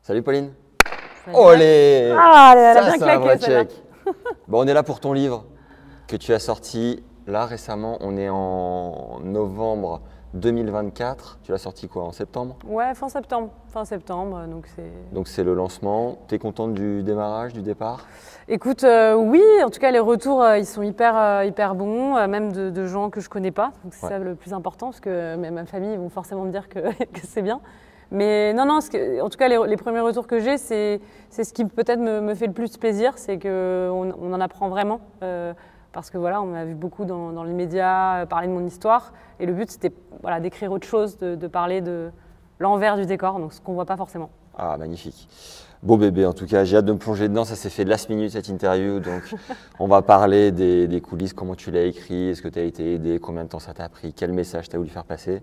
Salut Pauline. Salut. Olé. Ah, elle a Ça, bien c'est un claqué, vrai celle-là. check. Bon, on est là pour ton livre que tu as sorti là récemment. On est en novembre 2024. Tu l'as sorti quoi, en septembre? Ouais, fin septembre. Fin septembre, donc c'est… Donc c'est le lancement. Tu es contente du démarrage, du départ? Écoute, oui, en tout cas, les retours, ils sont hyper bons, même de gens que je connais pas. Donc c'est Ouais. ça le plus important, parce que ma famille, ils vont forcément me dire que, que c'est bien. Mais non, en tout cas, les premiers retours que j'ai, c'est ce qui peut-être me fait le plus plaisir, c'est qu'on en apprend vraiment. Parce que voilà, on m'a vu beaucoup dans les médias parler de mon histoire. Et le but, c'était voilà, d'écrire autre chose, de parler de l'envers du décor, donc ce qu'on voit pas forcément. Ah, magnifique. Beau bébé, en tout cas, j'ai hâte de me plonger dedans. Ça s'est fait last minute cette interview. Donc, on va parler des coulisses, comment tu l'as écrit, est-ce que tu as été aidé, combien de temps ça t'a pris, quel message tu as voulu faire passer.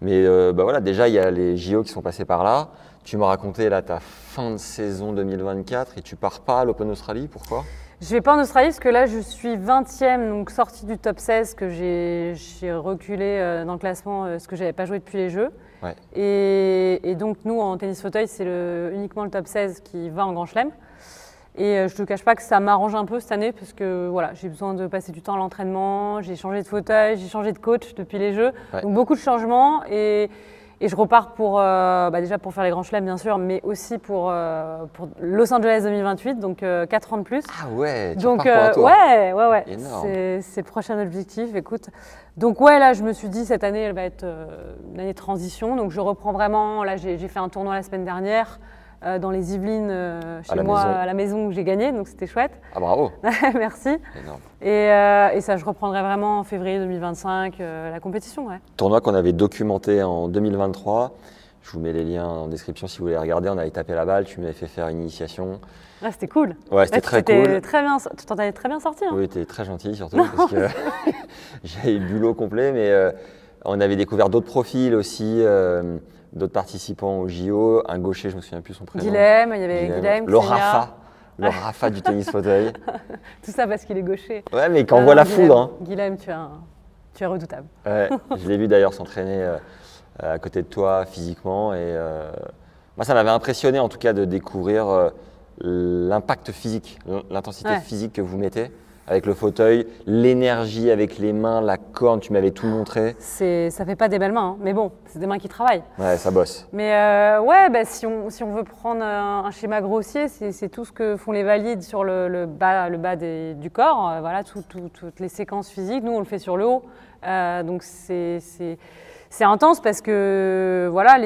Mais bah voilà, déjà, il y a les JO qui sont passés par là. Tu m'as raconté là ta fin de saison 2024 et tu pars pas à l'Open Australie, pourquoi? Je vais pas en Australie parce que là je suis 20e, donc sortie du top 16, que j'ai reculé dans le classement parce que j'avais pas joué depuis les Jeux. Ouais. Et donc nous en tennis fauteuil, c'est uniquement le top 16 qui va en Grand Chelem. Et je te cache pas que ça m'arrange un peu cette année parce que voilà, j'ai besoin de passer du temps à l'entraînement, j'ai changé de fauteuil, j'ai changé de coach depuis les Jeux. Ouais. Donc beaucoup de changements et je repars pour, déjà pour faire les Grands Chelems bien sûr, mais aussi pour Los Angeles 2028, donc 4 ans de plus. Ah ouais, tu Donc repars pour un tour. ouais, Énorme. c'est le prochain objectif, écoute. Donc ouais, là je me suis dit cette année elle va être une année de transition, donc je reprends vraiment, là j'ai fait un tournoi la semaine dernière dans les Yvelines chez moi à la maison où j'ai gagné, donc c'était chouette. Ah bravo. Merci. Énorme. Et ça je reprendrai vraiment en février 2025 la compétition, ouais. Tournoi qu'on avait documenté en 2023. Je vous mets les liens en description si vous voulez regarder. On avait tapé la balle, tu m'avais fait faire une initiation. Ah, c'était cool. Ouais, c'était très cool. Très bien, tu t'en avais très bien sorti. Hein. Oui, tu es très gentil surtout parce que j'avais le bulot complet, mais on avait découvert d'autres profils aussi, d'autres participants au JO. Un gaucher, je me souviens plus son prénom. Guilhem, il y avait Guilhem, le Xenia. Rafa. Le Rafa du tennis fauteuil. Tout ça parce qu'il est gaucher. Ouais, mais quand on voit la Guilhem, foudre. Hein. Guilhem, tu es redoutable. Ouais, je l'ai vu d'ailleurs s'entraîner à côté de toi physiquement. Et moi, ça m'avait impressionné en tout cas de découvrir l'impact physique, l'intensité physique que vous mettez avec le fauteuil, l'énergie avec les mains, la corne, tu m'avais tout montré. Ça fait pas des belles mains, hein. Mais bon, c'est des mains qui travaillent. Ouais, ça bosse. Mais ouais, bah, si on veut prendre un schéma grossier, c'est tout ce que font les valides sur le bas du corps, voilà, toutes les séquences physiques. Nous, on le fait sur le haut. Donc c'est intense parce que voilà,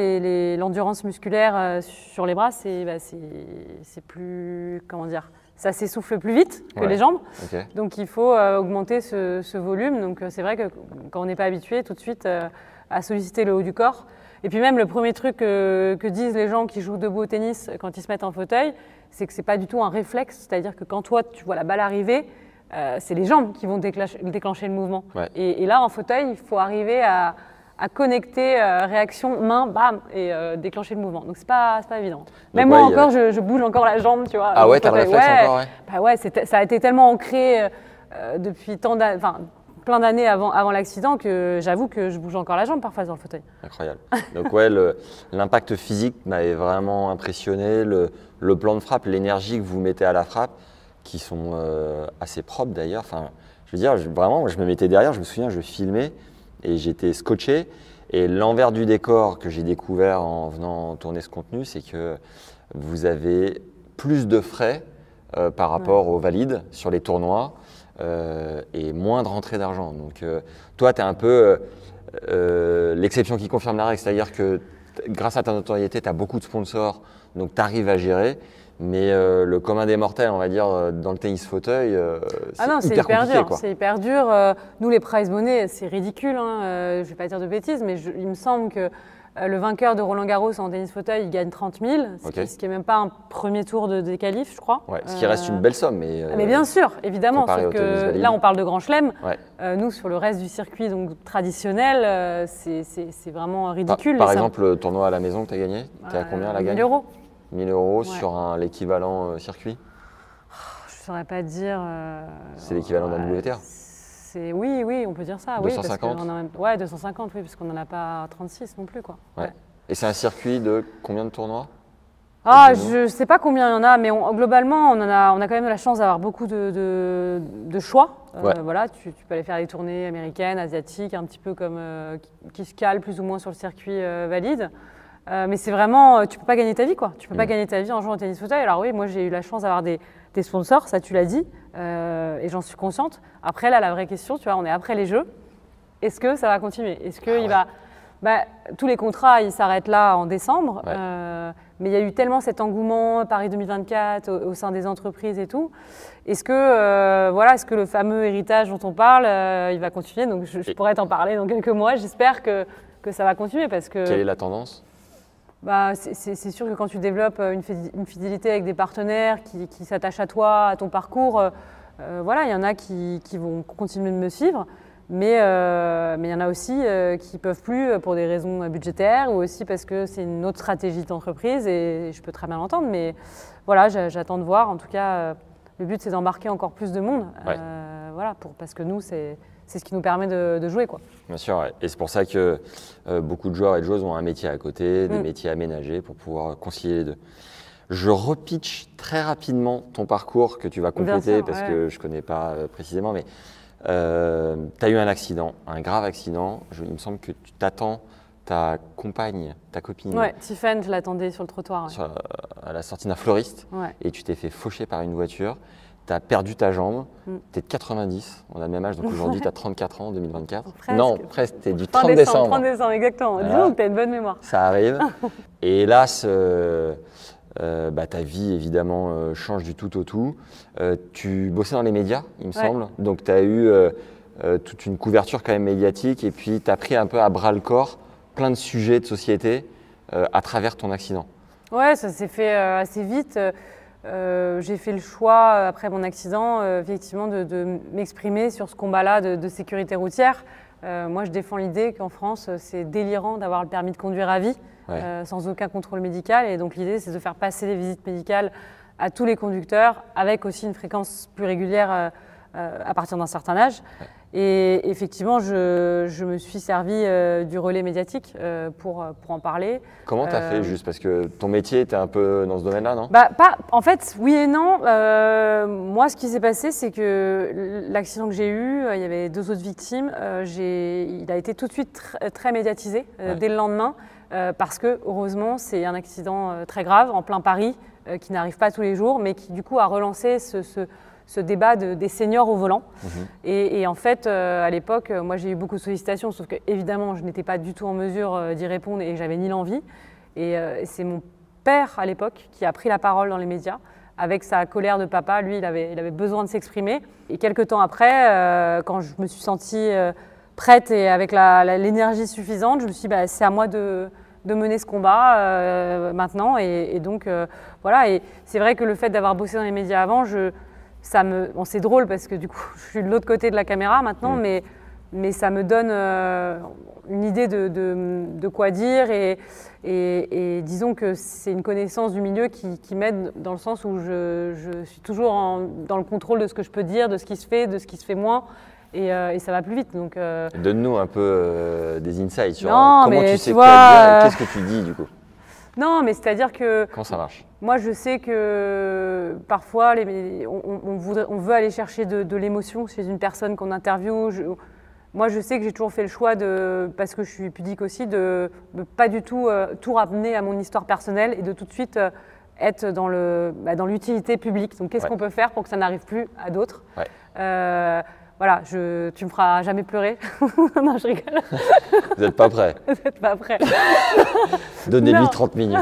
l'endurance musculaire sur les bras, c'est plus, comment dire, ça s'essouffle plus vite que les jambes. Okay. Donc il faut augmenter ce volume. Donc c'est vrai que quand on n'est pas habitué tout de suite à solliciter le haut du corps. Et puis même le premier truc que disent les gens qui jouent debout au tennis quand ils se mettent en fauteuil, c'est que c'est pas du tout un réflexe. C'est-à-dire que quand toi tu vois la balle arriver, c'est les jambes qui vont déclencher le mouvement. Ouais. Et là en fauteuil, il faut arriver à connecter réaction main, bam, et déclencher le mouvement. Donc c'est pas évident. Même moi encore, je bouge encore la jambe, tu vois. Ah ouais, t'as le réflexe encore, ouais. Bah ouais, ça a été tellement ancré depuis plein d'années avant l'accident que j'avoue que je bouge encore la jambe parfois sur le fauteuil. Incroyable. Donc ouais, l'impact physique m'avait vraiment impressionné, le plan de frappe, l'énergie que vous mettez à la frappe, qui sont assez propres d'ailleurs. Enfin, je veux dire, vraiment, je me mettais derrière, je me souviens, je filmais et j'étais scotché. Et l'envers du décor que j'ai découvert en venant tourner ce contenu, c'est que vous avez plus de frais par rapport aux valides sur les tournois et moins de rentrée d'argent. Donc toi, tu es un peu l'exception qui confirme la règle, c'est-à-dire que grâce à ta notoriété, tu as beaucoup de sponsors, donc tu arrives à gérer. Mais le commun des mortels, on va dire, dans le tennis fauteuil, c'est hyper dur. Quoi. C'est hyper dur. Nous, les prize money, c'est ridicule. Hein. Je ne vais pas dire de bêtises, mais il me semble que le vainqueur de Roland Garros en tennis fauteuil, il gagne 30 000, ce qui n'est même pas un premier tour des qualifs, je crois. Ouais, ce qui reste une belle somme. Mais bien sûr, évidemment. Sauf que là, on parle de Grand Chelem. Ouais. Nous, sur le reste du circuit donc, traditionnel, c'est vraiment ridicule. Par exemple, le tournoi à la maison que tu as gagné, tu es à combien la gagne? 1 000 euros. 1 000 euros sur l'équivalent circuit? Je ne saurais pas dire. C'est l'équivalent d'un WTA? Oui, on peut dire ça. 250 Ouais, 250, oui, parce qu'on n'en a pas 36 non plus. Quoi. Ouais. Et c'est un circuit de combien de tournois? Ah, je ne sais pas combien il y en a, mais globalement, on a quand même la chance d'avoir beaucoup de choix. Voilà, tu peux aller faire des tournées américaines, asiatiques, un petit peu comme qui se calent plus ou moins sur le circuit valide. Mais c'est vraiment, tu peux pas gagner ta vie, quoi. Tu peux pas gagner ta vie en jouant au tennis fauteuil. Alors oui, moi j'ai eu la chance d'avoir des sponsors, ça tu l'as dit, et j'en suis consciente. Après là, la vraie question, tu vois, on est après les Jeux. Est-ce que ça va continuer? Est-ce que tous les contrats, ils s'arrêtent là en décembre. Mais il y a eu tellement cet engouement Paris 2024 au sein des entreprises et tout. Est-ce que le fameux héritage dont on parle, il va continuer? Donc je pourrais t'en parler dans quelques mois. J'espère que ça va continuer parce que. Quelle est la tendance? C'est sûr que quand tu développes une fidélité avec des partenaires qui s'attachent à toi, à ton parcours, il y en a qui vont continuer de me suivre. Mais il y en a aussi qui ne peuvent plus pour des raisons budgétaires ou aussi parce que c'est une autre stratégie d'entreprise et je peux très bien l'entendre. Mais voilà, j'attends de voir. En tout cas, le but, c'est d'embarquer encore plus de monde. Parce que nous, c'est ce qui nous permet de jouer, quoi. Bien sûr, ouais. Et c'est pour ça que beaucoup de joueurs et de joueuses ont un métier à côté, des métiers aménagés pour pouvoir concilier les deux. Je repitch très rapidement ton parcours que tu vas compléter parce que je ne connais pas précisément. Mais tu as eu un accident, un grave accident. Il me semble que tu t'attends ta compagne, ta copine. Ouais, Tiffany, je l'attendais sur le trottoir. À la sortie d'un fleuriste. Et tu t'es fait faucher par une voiture. Tu as perdu ta jambe. Tu es de 90, on a le même âge, donc aujourd'hui tu as 34 ans en 2024. Presque. Non, presque, tu es du 30 décembre. 30 décembre, exactement. Voilà. Disons que tu as une bonne mémoire. Ça arrive. Et hélas, ta vie évidemment change du tout au tout. Tu bossais dans les médias, il me semble. Donc tu as eu toute une couverture quand même médiatique et puis tu as pris un peu à bras le corps plein de sujets de société à travers ton accident. Ouais, ça s'est fait assez vite. J'ai fait le choix, après mon accident, effectivement, de m'exprimer sur ce combat-là de sécurité routière. Moi, je défends l'idée qu'en France, c'est délirant d'avoir le permis de conduire à vie, sans aucun contrôle médical. Et donc, l'idée, c'est de faire passer les visites médicales à tous les conducteurs, avec aussi une fréquence plus régulière à partir d'un certain âge. Et effectivement, je me suis servi du relais médiatique pour en parler. Comment tu as fait juste? Parce que ton métier était un peu dans ce domaine-là, non? En fait, oui et non. Moi, ce qui s'est passé, c'est que l'accident que j'ai eu, il y avait 2 autres victimes. Il a été tout de suite très médiatisé dès le lendemain. Parce que, heureusement, c'est un accident très grave en plein Paris qui n'arrive pas tous les jours, mais qui, du coup, a relancé ce débat des seniors au volant. Et en fait, à l'époque, moi j'ai eu beaucoup de sollicitations, sauf que évidemment, je n'étais pas du tout en mesure d'y répondre et j'avais ni l'envie. Et c'est mon père à l'époque qui a pris la parole dans les médias avec sa colère de papa. Lui, il avait besoin de s'exprimer. Et quelques temps après, quand je me suis sentie prête et avec l'énergie suffisante, je me suis dit, c'est à moi de mener ce combat maintenant. Et donc, voilà. Et c'est vrai que le fait d'avoir bossé dans les médias avant, c'est drôle parce que du coup, je suis de l'autre côté de la caméra maintenant, mais ça me donne une idée de quoi dire et disons que c'est une connaissance du milieu qui m'aide dans le sens où je suis toujours dans le contrôle de ce que je peux dire, de ce qui se fait, de ce qui se fait moins. Et ça va plus vite. Donc donne-nous un peu des insights sur comment tu sais quoi dire et qu'est-ce que tu dis du coup. Non, mais c'est-à-dire que… Comment ça marche? Moi, je sais que parfois, on veut aller chercher de l'émotion chez une personne qu'on interviewe. Moi, je sais que j'ai toujours fait le choix, parce que je suis pudique aussi, de pas du tout tout ramener à mon histoire personnelle et de tout de suite être dans l'utilité publique. Donc, qu'est-ce qu'on peut faire pour que ça n'arrive plus à d'autres? Voilà, tu me feras jamais pleurer. Non, je rigole. Vous n'êtes pas prêts? Vous n'êtes pas prêts. Donnez-lui 30 minutes.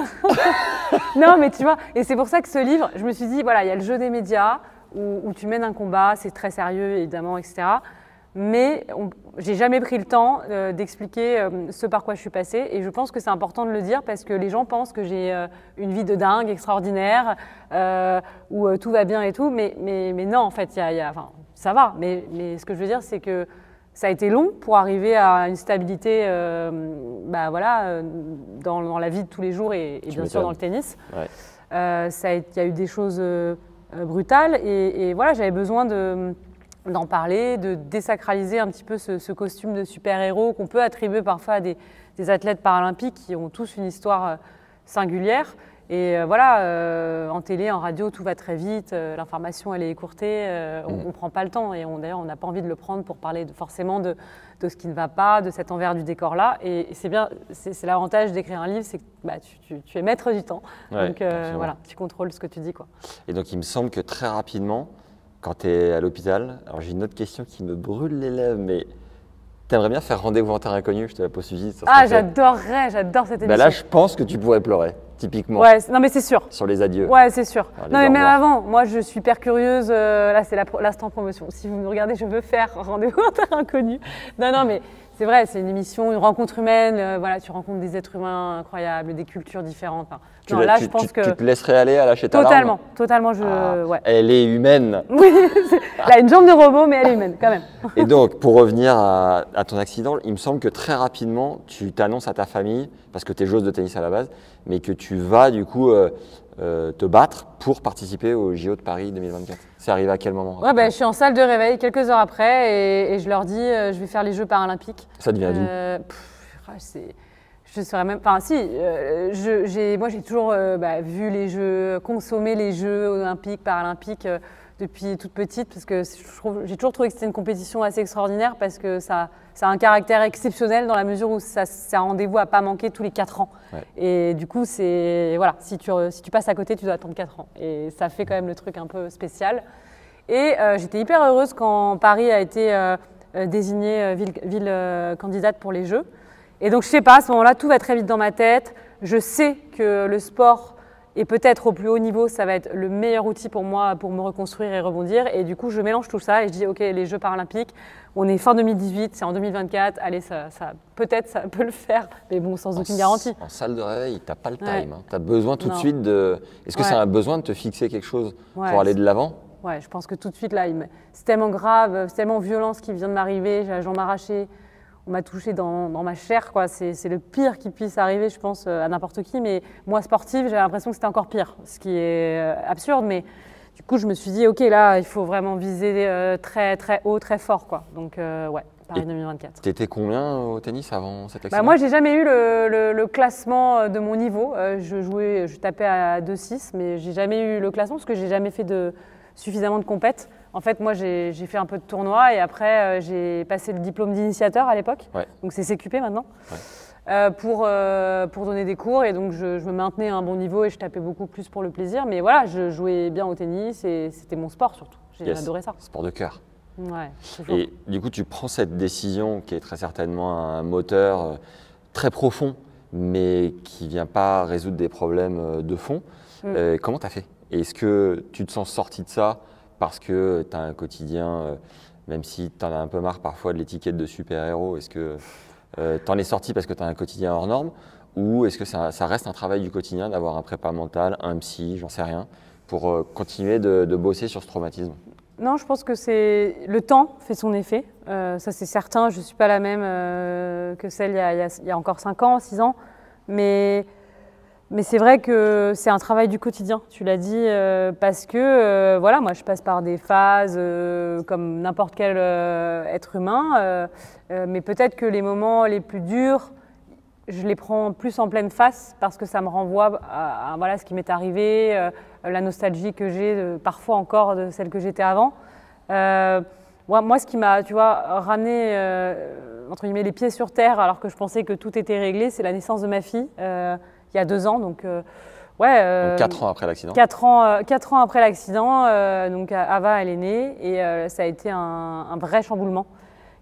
Non, mais tu vois, et c'est pour ça que ce livre, je me suis dit, voilà, il y a le jeu des médias où tu mènes un combat, c'est très sérieux, évidemment, etc. Mais j'ai jamais pris le temps d'expliquer ce par quoi je suis passée. Et je pense que c'est important de le dire parce que les gens pensent que j'ai une vie de dingue, extraordinaire, où tout va bien et tout. Mais non, en fait, ça va. Mais ce que je veux dire, c'est que ça a été long pour arriver à une stabilité dans la vie de tous les jours et bien sûr dans le tennis. Il y a eu des choses brutales et voilà, j'avais besoin d'en parler, de désacraliser un petit peu ce costume de super-héros qu'on peut attribuer parfois à des athlètes paralympiques qui ont tous une histoire singulière. Et voilà, en télé, en radio, tout va très vite, l'information elle est écourtée, on ne prend pas le temps et d'ailleurs on n'a pas envie de le prendre pour parler forcément de ce qui ne va pas, de cet envers du décor-là. Et c'est bien, c'est l'avantage d'écrire un livre, c'est que bah, tu es maître du temps. Ouais, donc voilà, tu contrôles ce que tu dis, quoi. Et donc il me semble que très rapidement, quand tu es à l'hôpital, alors j'ai une autre question qui me brûle les lèvres, mais t'aimerais bien faire Rendez-vous en terre inconnue, je te la pose tout de suite. Ah, j'adore cette émission. Bah là, je pense que tu pourrais pleurer, typiquement. Ouais, non mais c'est sûr. Sur les adieux. Ouais, c'est sûr. Alors, Non mais même avant, moi je suis hyper curieuse, là c'est l'instant promotion. Si vous me regardez, je veux faire Rendez-vous en terre inconnue. Non mais c'est vrai, c'est une émission, une rencontre humaine, voilà, tu rencontres des êtres humains incroyables, des cultures différentes. Enfin, non, là je pense que… Tu te laisserais aller à lâcher ta larme? Totalement, ouais. Elle est humaine. Oui, elle a une jambe de robot, mais elle est humaine quand même. Et donc, pour revenir à ton accident, il me semble que très rapidement, tu t'annonces à ta famille, parce que tu es joueuse de tennis à la base, mais que tu vas du coup te battre pour participer au JO de Paris 2024. C'est arrivé à quel moment? Ouais, je suis en salle de réveil quelques heures après et je leur dis je vais faire les Jeux paralympiques. Ça devient d'où? Je saurais même. Enfin, si, moi j'ai toujours vu les Jeux, consommé les Jeux olympiques, paralympiques depuis toute petite, parce que j'ai toujours trouvé que c'était une compétition assez extraordinaire, parce que ça a un caractère exceptionnel dans la mesure où c'est un rendez-vous à pas manquer tous les 4 ans. Ouais. Et du coup, voilà, si tu passes à côté, tu dois attendre 4 ans. Et ça fait quand même le truc un peu spécial. Et j'étais hyper heureuse quand Paris a été désignée ville candidate pour les Jeux. Et donc, je sais pas, à ce moment-là, tout va très vite dans ma tête. Je sais que le sport, et peut-être au plus haut niveau, ça va être le meilleur outil pour moi pour me reconstruire et rebondir. Et du coup, je mélange tout ça et je dis, OK, les Jeux paralympiques, on est fin 2018, c'est en 2024, allez, peut-être ça peut le faire, mais bon, sans aucune garantie. En salle de réveil, tu n'as pas le time. Ouais. Tu as besoin tout de suite de… Est-ce que ça a besoin de te fixer quelque chose pour aller de l'avant? Ouais, je pense que tout de suite, là, c'est tellement grave, c'est tellement violent ce qui vient de m'arriver, j'ai la jambe arrachée. On m'a touché dans ma chair, quoi. C'est le pire qui puisse arriver, je pense, à n'importe qui. Mais moi, sportive, j'ai l'impression que c'était encore pire, ce qui est absurde. Mais du coup, je me suis dit, OK, là, il faut vraiment viser très, très haut, très fort, quoi. Donc, ouais, Paris 2024. T'étais combien au tennis avant cet accident? Moi, j'ai jamais eu le classement de mon niveau. Je tapais à 2,6, mais j'ai jamais eu le classement parce que j'ai jamais fait suffisamment de compètes. En fait, moi, j'ai fait un peu de tournoi et après, j'ai passé le diplôme d'initiateur à l'époque. Ouais. Donc, c'est CQP maintenant, pour donner des cours. Et donc, je me maintenais à un bon niveau et je tapais beaucoup plus pour le plaisir. Mais voilà, je jouais bien au tennis et c'était mon sport surtout. J'ai adoré ça. Sport de cœur. Ouais, et du coup, tu prends cette décision qui est très certainement un moteur très profond, mais qui ne vient pas résoudre des problèmes de fond. Comment tu as fait? Est-ce que tu te sens sorti de ça parce que tu as un quotidien, même si tu en as un peu marre parfois de l'étiquette de super-héros, est-ce que tu en es sorti parce que tu as un quotidien hors norme, ou est-ce que ça reste un travail du quotidien d'avoir un prépa mental, un psy, j'en sais rien, pour continuer de bosser sur ce traumatisme? Non, je pense que le temps fait son effet, ça c'est certain. Je ne suis pas la même que celle il y a encore 5 ans, 6 ans, mais c'est vrai que c'est un travail du quotidien, tu l'as dit, parce que voilà, moi je passe par des phases comme n'importe quel être humain, mais peut-être que les moments les plus durs, je les prends plus en pleine face parce que ça me renvoie à voilà, ce qui m'est arrivé, la nostalgie que j'ai parfois encore de celle que j'étais avant. Moi, ce qui m'a, ramené entre guillemets les pieds sur terre alors que je pensais que tout était réglé, c'est la naissance de ma fille. Il y a 2 ans, donc donc 4 ans après l'accident. 4 ans après l'accident, donc Ava, elle est née et ça a été un vrai chamboulement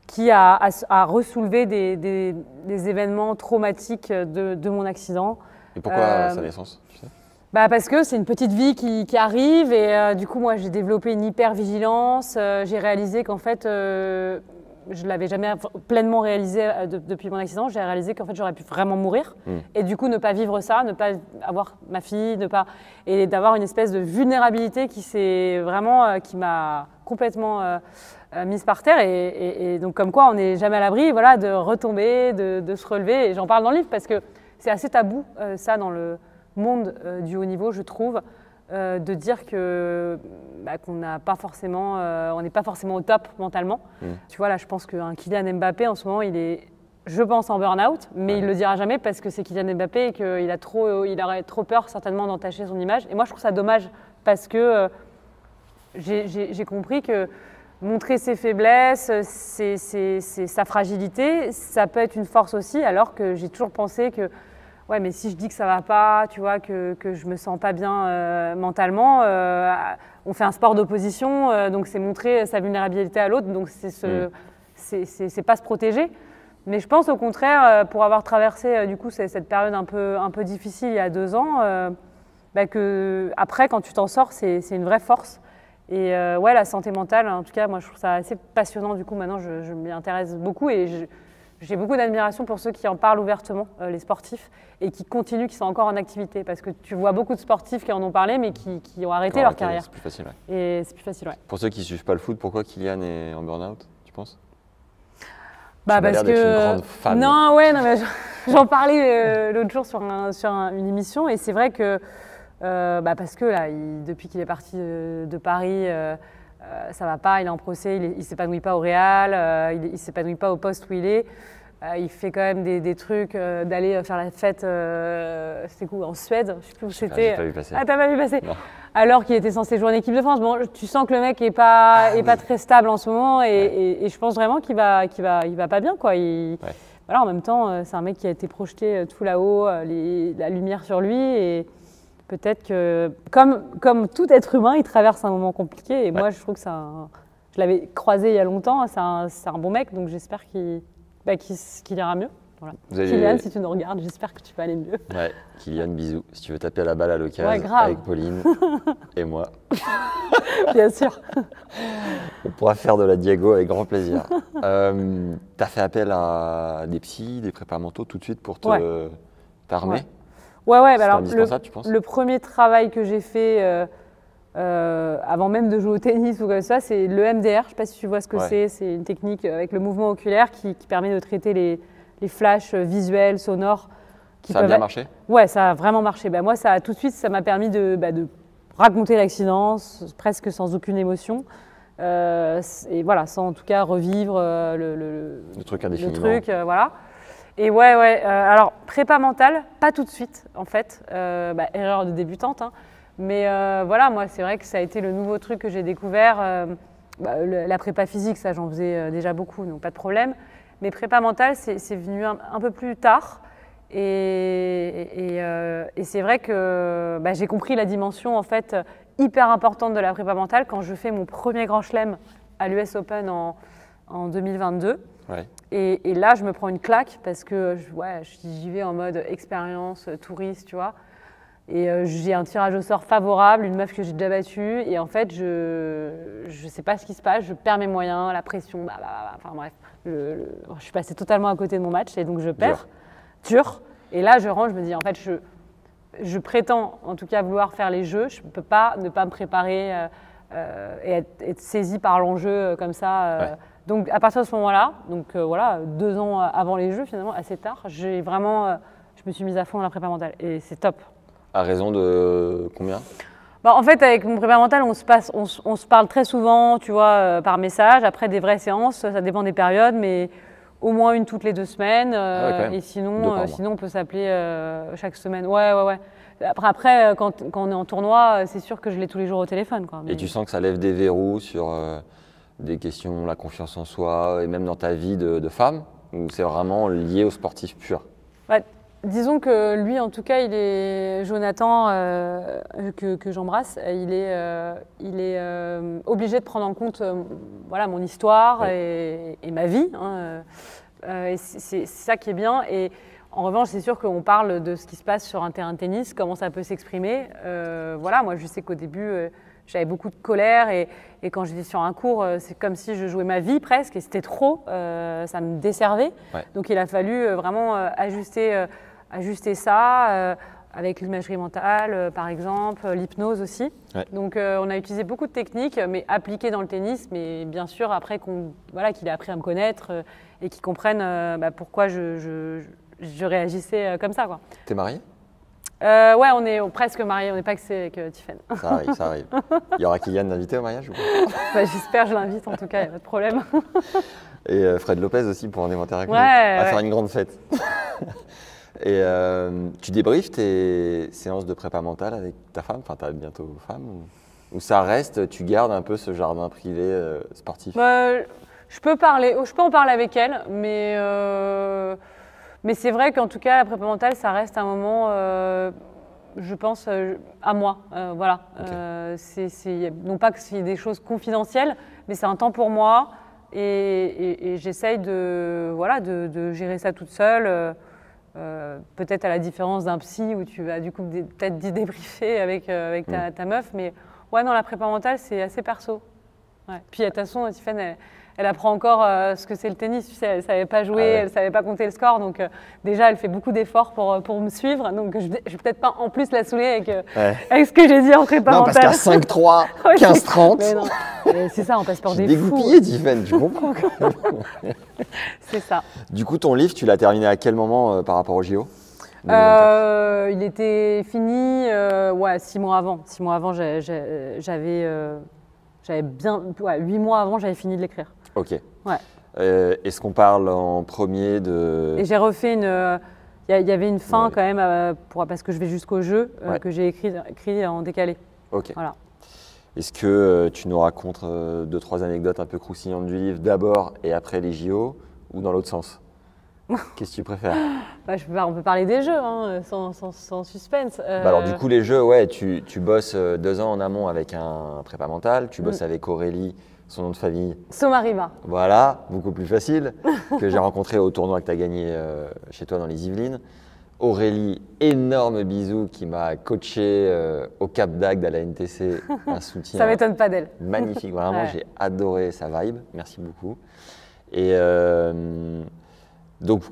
qui a ressoulevé des événements traumatiques de mon accident. Et pourquoi sa naissance, tu sais? Parce que c'est une petite vie qui arrive et du coup, moi, j'ai développé une hyper-vigilance. J'ai réalisé qu'en fait, je ne l'avais jamais pleinement réalisé depuis mon accident. J'ai réalisé qu'en fait, j'aurais pu vraiment mourir et du coup, ne pas vivre ça, ne pas avoir ma fille, et d'avoir une espèce de vulnérabilité qui m'a complètement mise par terre et donc comme quoi on n'est jamais à l'abri, voilà, de retomber, de se relever. Et j'en parle dans le livre parce que c'est assez tabou, ça, dans le monde du haut niveau, je trouve, de dire qu'on n'a pas forcément, on n'est pas forcément au top mentalement. Tu vois, là, je pense qu'un Kylian Mbappé, en ce moment, il est je pense, en burn-out, mais il ne le dira jamais parce que c'est Kylian Mbappé et qu'il aurait trop peur certainement d'entacher son image. Et moi, je trouve ça dommage parce que j'ai compris que montrer ses faiblesses, sa fragilité, ça peut être une force aussi, alors que j'ai toujours pensé que ouais, mais si je dis que ça va pas, tu vois, que je me sens pas bien mentalement, on fait un sport d'opposition, donc c'est montrer sa vulnérabilité à l'autre, donc c'est pas se protéger. Mais je pense au contraire, pour avoir traversé du coup cette période un peu difficile il y a 2 ans, que après quand tu t'en sors, c'est une vraie force. Et ouais, la santé mentale, en tout cas, moi je trouve ça assez passionnant. Du coup, maintenant, je m'y intéresse beaucoup et j'ai beaucoup d'admiration pour ceux qui en parlent ouvertement, les sportifs, et qui continuent, qui sont encore en activité. Parce que tu vois beaucoup de sportifs qui en ont parlé, mais qui ont arrêté leur carrière. C'est plus facile, ouais. Et c'est plus facile, ouais. Pour ceux qui ne suivent pas le foot, pourquoi Kylian est en burn-out, tu penses? Parce que une grande fan. Non, ouais, non, mais j'en parlais l'autre jour sur une émission, et c'est vrai que parce que là, depuis qu'il est parti de Paris, ça va pas, il est en procès, il s'épanouit pas au Real, il s'épanouit pas au poste où il est. Il fait quand même des trucs, d'aller faire la fête, c'était où, en Suède, je sais plus où c'était. J'ai pas vu passer. Ah, t'as pas vu passer? Non. Alors qu'il était censé jouer en équipe de France. Bon, tu sens que le mec est pas très stable en ce moment, et je pense vraiment qu'il va pas bien, quoi. Voilà, en même temps, c'est un mec qui a été projeté tout là-haut, la lumière sur lui, et peut-être que, comme tout être humain, il traverse un moment compliqué. Et moi, je trouve que je l'avais croisé il y a longtemps, c'est un bon mec, donc j'espère qu'il ira mieux. Voilà. Kylian, si tu nous regardes, j'espère que tu vas aller mieux. Ouais, Kylian, bisous. Si tu veux taper à la balle à l'occasion, avec Pauline et moi. Bien sûr. On pourra faire de la Diego avec grand plaisir. Tu as fait appel à des psys, des prépas mentaux tout de suite pour t'armer? Ouais, alors indispensable, tu penses? Le premier travail que j'ai fait avant même de jouer au tennis ou comme ça, c'est le MDR. Je ne sais pas si tu vois ce que c'est. C'est une technique avec le mouvement oculaire qui permet de traiter les flashs visuels, sonores. Ça a bien marché? Ouais, ça a vraiment marché. Moi, tout de suite, ça m'a permis de raconter l'accident presque sans aucune émotion. Et voilà, sans en tout cas revivre le truc indéfiniment. Le truc, voilà. Et alors, prépa mentale, pas tout de suite, en fait. Erreur de débutante, hein. Mais voilà, moi, c'est vrai que ça a été le nouveau truc que j'ai découvert. La prépa physique, ça, j'en faisais déjà beaucoup, donc pas de problème. Mais prépa mentale, c'est venu un peu plus tard. Et c'est vrai que j'ai compris la dimension, en fait, hyper importante de la prépa mentale quand je fais mon premier grand chelem à l'US Open en 2022. Ouais. Et là, je me prends une claque parce que j'y vais en mode expérience, touriste, tu vois. Et j'ai un tirage au sort favorable, une meuf que j'ai déjà battue. Et en fait, je sais pas ce qui se passe, je perds mes moyens, la pression, enfin bref. Je suis passée totalement à côté de mon match et donc je perds. Dur. Et là, je rentre, je me dis, en fait, je prétends en tout cas vouloir faire les jeux. Je ne peux pas ne pas me préparer et être saisie par l'enjeu comme ça. Donc à partir de ce moment-là, 2 ans avant les jeux finalement, assez tard, je me suis mise à fond dans la prépa mentale et c'est top. À raison de combien? En fait, avec mon prépa mental, on se parle très souvent, tu vois, par message. Après des vraies séances, ça dépend des périodes, mais au moins une toutes les 2 semaines. Et sinon, on peut s'appeler chaque semaine. Ouais. Après, quand on est en tournoi, c'est sûr que je l'ai tous les jours au téléphone, quoi. Et tu sens que ça lève des verrous sur des questions, la confiance en soi, et même dans ta vie de femme, ou c'est vraiment lié au sportif pur? Disons que lui, en tout cas, Jonathan, que j'embrasse, il est obligé de prendre en compte mon histoire et ma vie. Et c'est ça qui est bien. Et en revanche, c'est sûr qu'on parle de ce qui se passe sur un terrain de tennis, comment ça peut s'exprimer. Moi, je sais qu'au début, j'avais beaucoup de colère et quand j'étais sur un cours, c'est comme si je jouais ma vie presque et c'était trop. Ça me desservait. Donc, il a fallu vraiment ajuster ça avec l'imagerie mentale, par exemple, l'hypnose aussi. Donc, on a utilisé beaucoup de techniques, mais appliquées dans le tennis, mais bien sûr, après qu'il ait appris à me connaître et qu'il comprenne pourquoi je réagissais comme ça, quoi. T'es mariée? Ouais, on est presque mariés, on n'est pas que c'est avec Tiffen. Ça arrive, ça arrive. Il y aura Kylian d'invité au mariage ou pas? Bah, j'espère, je l'invite en tout cas, il n'y a pas de problème. Et Fred Lopez aussi pour en inventaire avec nous. Ouais, À ouais. faire une grande fête. Et tu débriefes tes séances de prépa mentale avec ta femme? Enfin, tu as bientôt femme ou ça reste, tu gardes un peu ce jardin privé sportif? Bah, je peux en parler avec elle, mais c'est vrai qu'en tout cas, la prépa mentale, ça reste un moment, je pense, à moi. Voilà. Ok. Non pas que c'est des choses confidentielles, mais c'est un temps pour moi et j'essaye voilà, de gérer ça toute seule. Peut-être à la différence d'un psy où tu vas du coup peut-être débriefer avec ta meuf, mais ouais, non, la prépa mentale, c'est assez perso. Ouais. Puis de toute façon, Tiffen, elle apprend encore ce que c'est le tennis. Tu sais, elle ne savait pas jouer, elle ne savait pas compter le score. Donc déjà, elle fait beaucoup d'efforts pour me suivre. Donc je ne vais peut-être pas en plus la saouler avec ce que j'ai dit en prépa Non, mentale. parce qu'à 5-3, Ouais, 15-30, mais non, mais c'est ça, on passe pour j'ai des fous. dégoupillé, Tiffen, tu comprends? C'est ça. Du coup, ton livre, tu l'as terminé à quel moment par rapport au JO 2024? Il était fini 6 mois avant. 6 mois avant, j'avais bien... Ouais, 8 mois avant, j'avais fini de l'écrire. Ok. Ouais. Est-ce qu'on parle en premier de... Et j'ai refait une... Il y avait une fin Ouais. quand même, parce que je vais jusqu'au jeu, Ouais. que j'ai écrit en décalé. Ok. Voilà. Est-ce que tu nous racontes 2-3 anecdotes un peu croustillantes du livre d'abord et après les JO ou dans l'autre sens? Qu'est-ce que tu préfères? Bah, on peut parler des jeux, hein, sans suspense. Bah alors du coup les jeux, ouais, tu bosses 2 ans en amont avec un prépa mental, tu bosses avec Aurélie, son nom de famille, Somariva. voilà, beaucoup plus facile, que j'ai rencontré au tournoi que tu as gagné chez toi dans les Yvelines. Aurélie, énorme bisou, qui m'a coaché au Cap d'Agde à la NTC, un soutien Ça m'étonne pas d'elle. magnifique, vraiment, Ouais. j'ai adoré sa vibe, merci beaucoup. Et donc,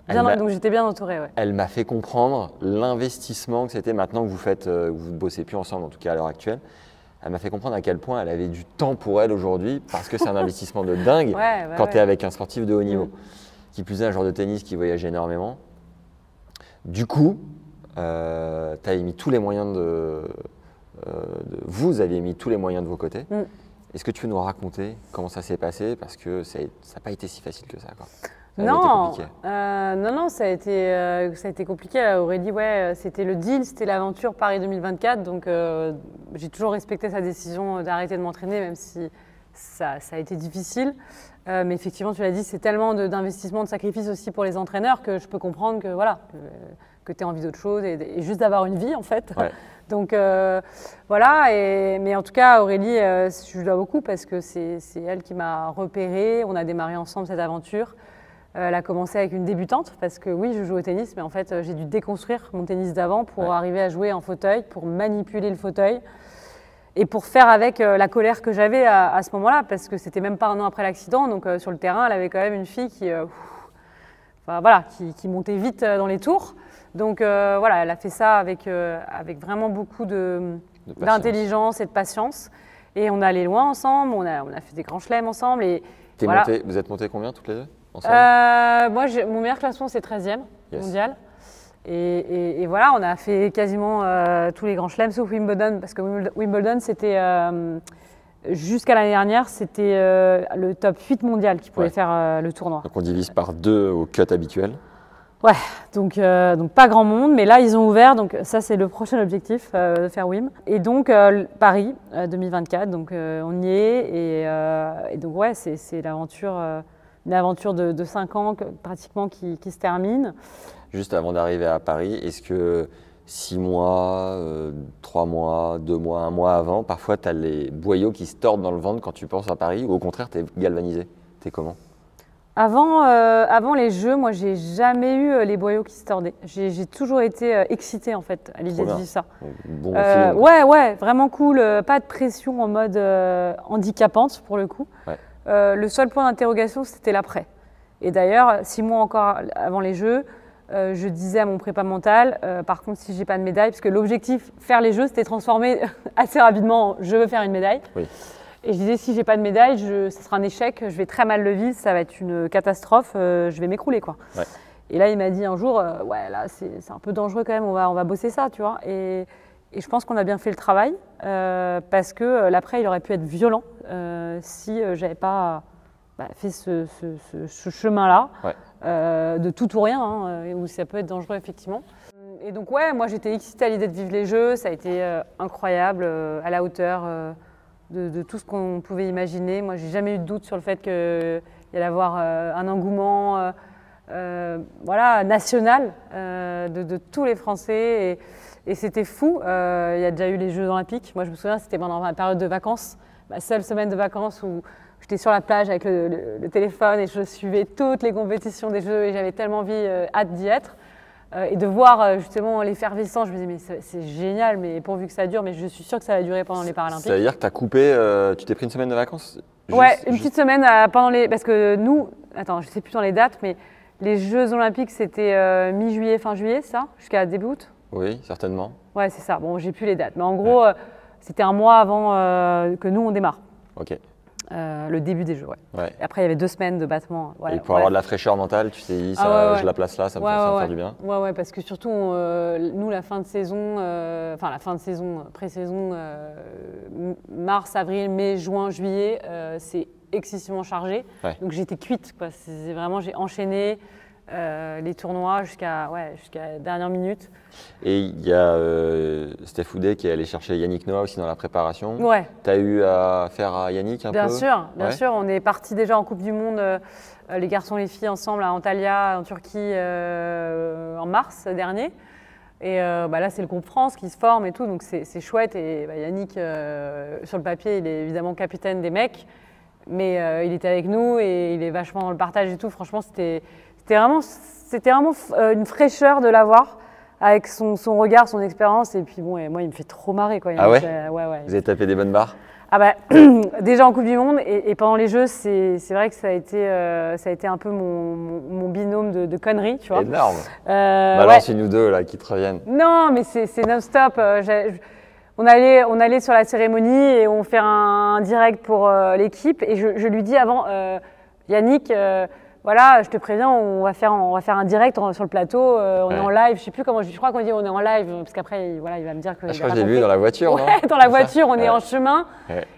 Donc j'étais bien entourée, ouais. elle m'a fait comprendre l'investissement que c'était maintenant que vous faites, vous ne bossez plus ensemble, en tout cas à l'heure actuelle. Elle m'a fait comprendre à quel point elle avait du temps pour elle aujourd'hui, parce que c'est un investissement de dingue Ouais, quand tu es ouais. avec un sportif de haut niveau. Qui plus est, un joueur de tennis qui voyage énormément. Du coup, tu as mis tous les moyens vous aviez mis tous les moyens de vos côtés. Est-ce que tu peux nous raconter comment ça s'est passé? Parce que ça n'a pas été si facile que ça, quoi. Ça avait été compliqué. Non, ça a été compliqué. Aurélie, ouais, c'était le deal, c'était l'aventure Paris 2024. Donc, j'ai toujours respecté sa décision d'arrêter de m'entraîner, même si ça a été difficile. Mais effectivement, tu l'as dit, c'est tellement d'investissement, de sacrifice aussi pour les entraîneurs que je peux comprendre que voilà, que tu aies envie d'autre chose et juste d'avoir une vie, en fait. Ouais. Donc voilà, mais en tout cas, Aurélie, je lui dois beaucoup parce que c'est elle qui m'a repérée. On a démarré ensemble cette aventure. Elle a commencé avec une débutante parce que oui, je joue au tennis, mais en fait, j'ai dû déconstruire mon tennis d'avant pour arriver à jouer en fauteuil, pour manipuler le fauteuil et pour faire avec la colère que j'avais à ce moment-là, parce que c'était même pas un an après l'accident. Donc sur le terrain, elle avait quand même une fille qui montait vite dans les tours. Donc voilà, elle a fait ça avec vraiment beaucoup d'intelligence et de patience. Et on est allé loin ensemble, on a fait des grands chelems ensemble. Et voilà. Vous êtes montés combien toutes les deux ensemble? Moi, mon meilleur classement, c'est 13e mondial. Et voilà, on a fait quasiment tous les grands chelems, sauf Wimbledon, parce que Wimbledon, c'était jusqu'à l'année dernière, c'était le top 8 mondial qui pouvait faire le tournoi. Donc on divise par 2 au cut habituel. Ouais, donc pas grand monde, mais là ils ont ouvert, donc ça c'est le prochain objectif, de faire WIM. Et donc Paris 2024, donc on y est, et donc ouais, c'est l'aventure, une aventure de 5 ans pratiquement qui se termine. Juste avant d'arriver à Paris, est-ce que 6 mois, 3 mois, 2 mois, 1 mois avant, parfois tu as les boyaux qui se tordent dans le ventre quand tu penses à Paris, ou au contraire tu es galvanisé? T'es comment? Avant les Jeux, moi, j'ai jamais eu les boyaux qui se tordaient. J'ai toujours été excitée, en fait, à l'idée de vivre ça. Bon feeling. Ouais, vraiment cool. Pas de pression en mode handicapante, pour le coup. Ouais. Le seul point d'interrogation, c'était l'après. Et d'ailleurs, 6 mois encore avant les Jeux, je disais à mon prépa mental, par contre, si j'ai pas de médaille, parce que l'objectif, faire les Jeux, c'était transformer assez rapidement en « je veux faire une médaille ». Oui. Et je disais, si j'ai pas de médaille, ce sera un échec, je vais très mal le vivre, ça va être une catastrophe, je vais m'écrouler, quoi. Ouais. Et là, il m'a dit un jour, ouais, là, c'est un peu dangereux quand même, on va bosser ça, tu vois. Et je pense qu'on a bien fait le travail, parce que l'après, il aurait pu être violent si j'avais pas fait ce chemin-là, de tout ou rien, hein, où ça peut être dangereux, effectivement. Et donc, ouais, moi, j'étais excitée à l'idée de vivre les Jeux. Ça a été incroyable, à la hauteur de tout ce qu'on pouvait imaginer. Moi, j'ai jamais eu de doute sur le fait qu'il y allait avoir un engouement voilà, national de tous les Français. Et c'était fou. Il y a déjà eu les Jeux Olympiques. Moi, je me souviens, c'était pendant ma période de vacances, ma seule semaine de vacances où j'étais sur la plage avec le téléphone et je suivais toutes les compétitions des Jeux et j'avais tellement hâte d'y être. Et de voir justement l'effervescence, je me disais mais c'est génial, mais pourvu que ça dure, mais je suis sûre que ça va durer pendant les Paralympiques. Ça veut dire que tu as coupé, tu t'es pris une semaine de vacances? Ouais, une petite semaine pendant les... Parce que nous, attends, je sais plus dans les dates, mais les Jeux Olympiques c'était mi-juillet, fin juillet, ça? Jusqu'à début août? Oui, certainement. Ouais, c'est ça. Bon, j'ai plus les dates. Mais en gros, c'était un mois avant que nous, on démarre. Ok. Le début des Jeux, Ouais. Et après, il y avait 2 semaines de battement. Ouais, et pour avoir de la fraîcheur mentale, tu t'es dit, ça, je la place là, ça va me faire du bien. Ouais, parce que surtout, nous, la fin de saison, pré-saison, mars, avril, mai, juin, juillet, c'est excessivement chargé. Ouais. Donc j'étais cuite, quoi. C'est vraiment, j'ai enchaîné les tournois jusqu'à la dernière minute. Et il y a Steph Houdet qui est allé chercher Yannick Noah aussi dans la préparation. Ouais. Tu as eu à faire à Yannick un peu? Bien sûr. On est partis déjà en Coupe du Monde, les garçons et les filles ensemble à Antalya, en Turquie, en mars dernier. Et là, c'est le groupe France qui se forme et tout, donc c'est chouette. Et Yannick, sur le papier, il est évidemment capitaine des mecs, mais il était avec nous et il est vachement dans le partage et tout. Franchement, c'était vraiment une fraîcheur de l'avoir, avec son regard, son expérience. Et puis bon, et moi, il me fait trop marrer, quoi. Ah ouais? Ouais. Vous avez tapé des bonnes barres? Ah déjà en Coupe du Monde et pendant les Jeux, c'est vrai que ça a été un peu mon binôme de conneries, tu vois. Énorme. Balance-nous deux là qui te reviennent. Non, mais c'est non-stop. On allait sur la cérémonie et on fait un direct pour l'équipe et je lui dis avant, Yannick, voilà, je te préviens, on va faire un direct sur le plateau, on est en live, je sais plus comment, je crois qu'on dit on est en live, parce qu'après, voilà, il va me dire que... je crois que je l'ai vu dans la voiture, non? Ouais, dans la voiture, on est en chemin,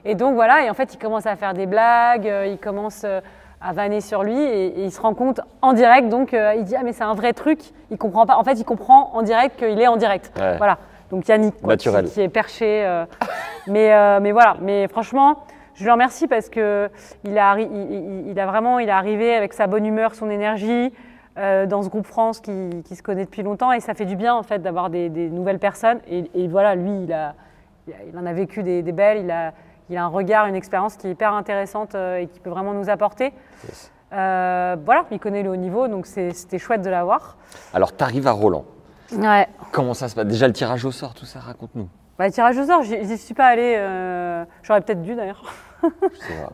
et donc voilà, et en fait, il commence à faire des blagues, il commence à vanner sur lui, et il se rend compte en direct, donc il dit « Ah, mais c'est un vrai truc », il comprend pas, en fait, il comprend en direct qu'il est en direct, voilà. Donc Yannick, quoi, qui est perché, mais voilà, mais franchement... Je le remercie parce que il est arrivé avec sa bonne humeur, son énergie dans ce groupe France qui se connaît depuis longtemps et ça fait du bien en fait d'avoir des nouvelles personnes et voilà, lui il en a vécu des belles, il a un regard, une expérience qui est hyper intéressante et qui peut vraiment nous apporter. Yes. Voilà, il connaît le haut niveau donc c'était chouette de l'avoir. Alors tu arrives à Roland. Ouais. Comment ça se passe? Déjà le tirage au sort, tout ça, raconte-nous. Le tirage au sort, j'y suis pas allée, j'aurais peut-être dû d'ailleurs. C'est vrai.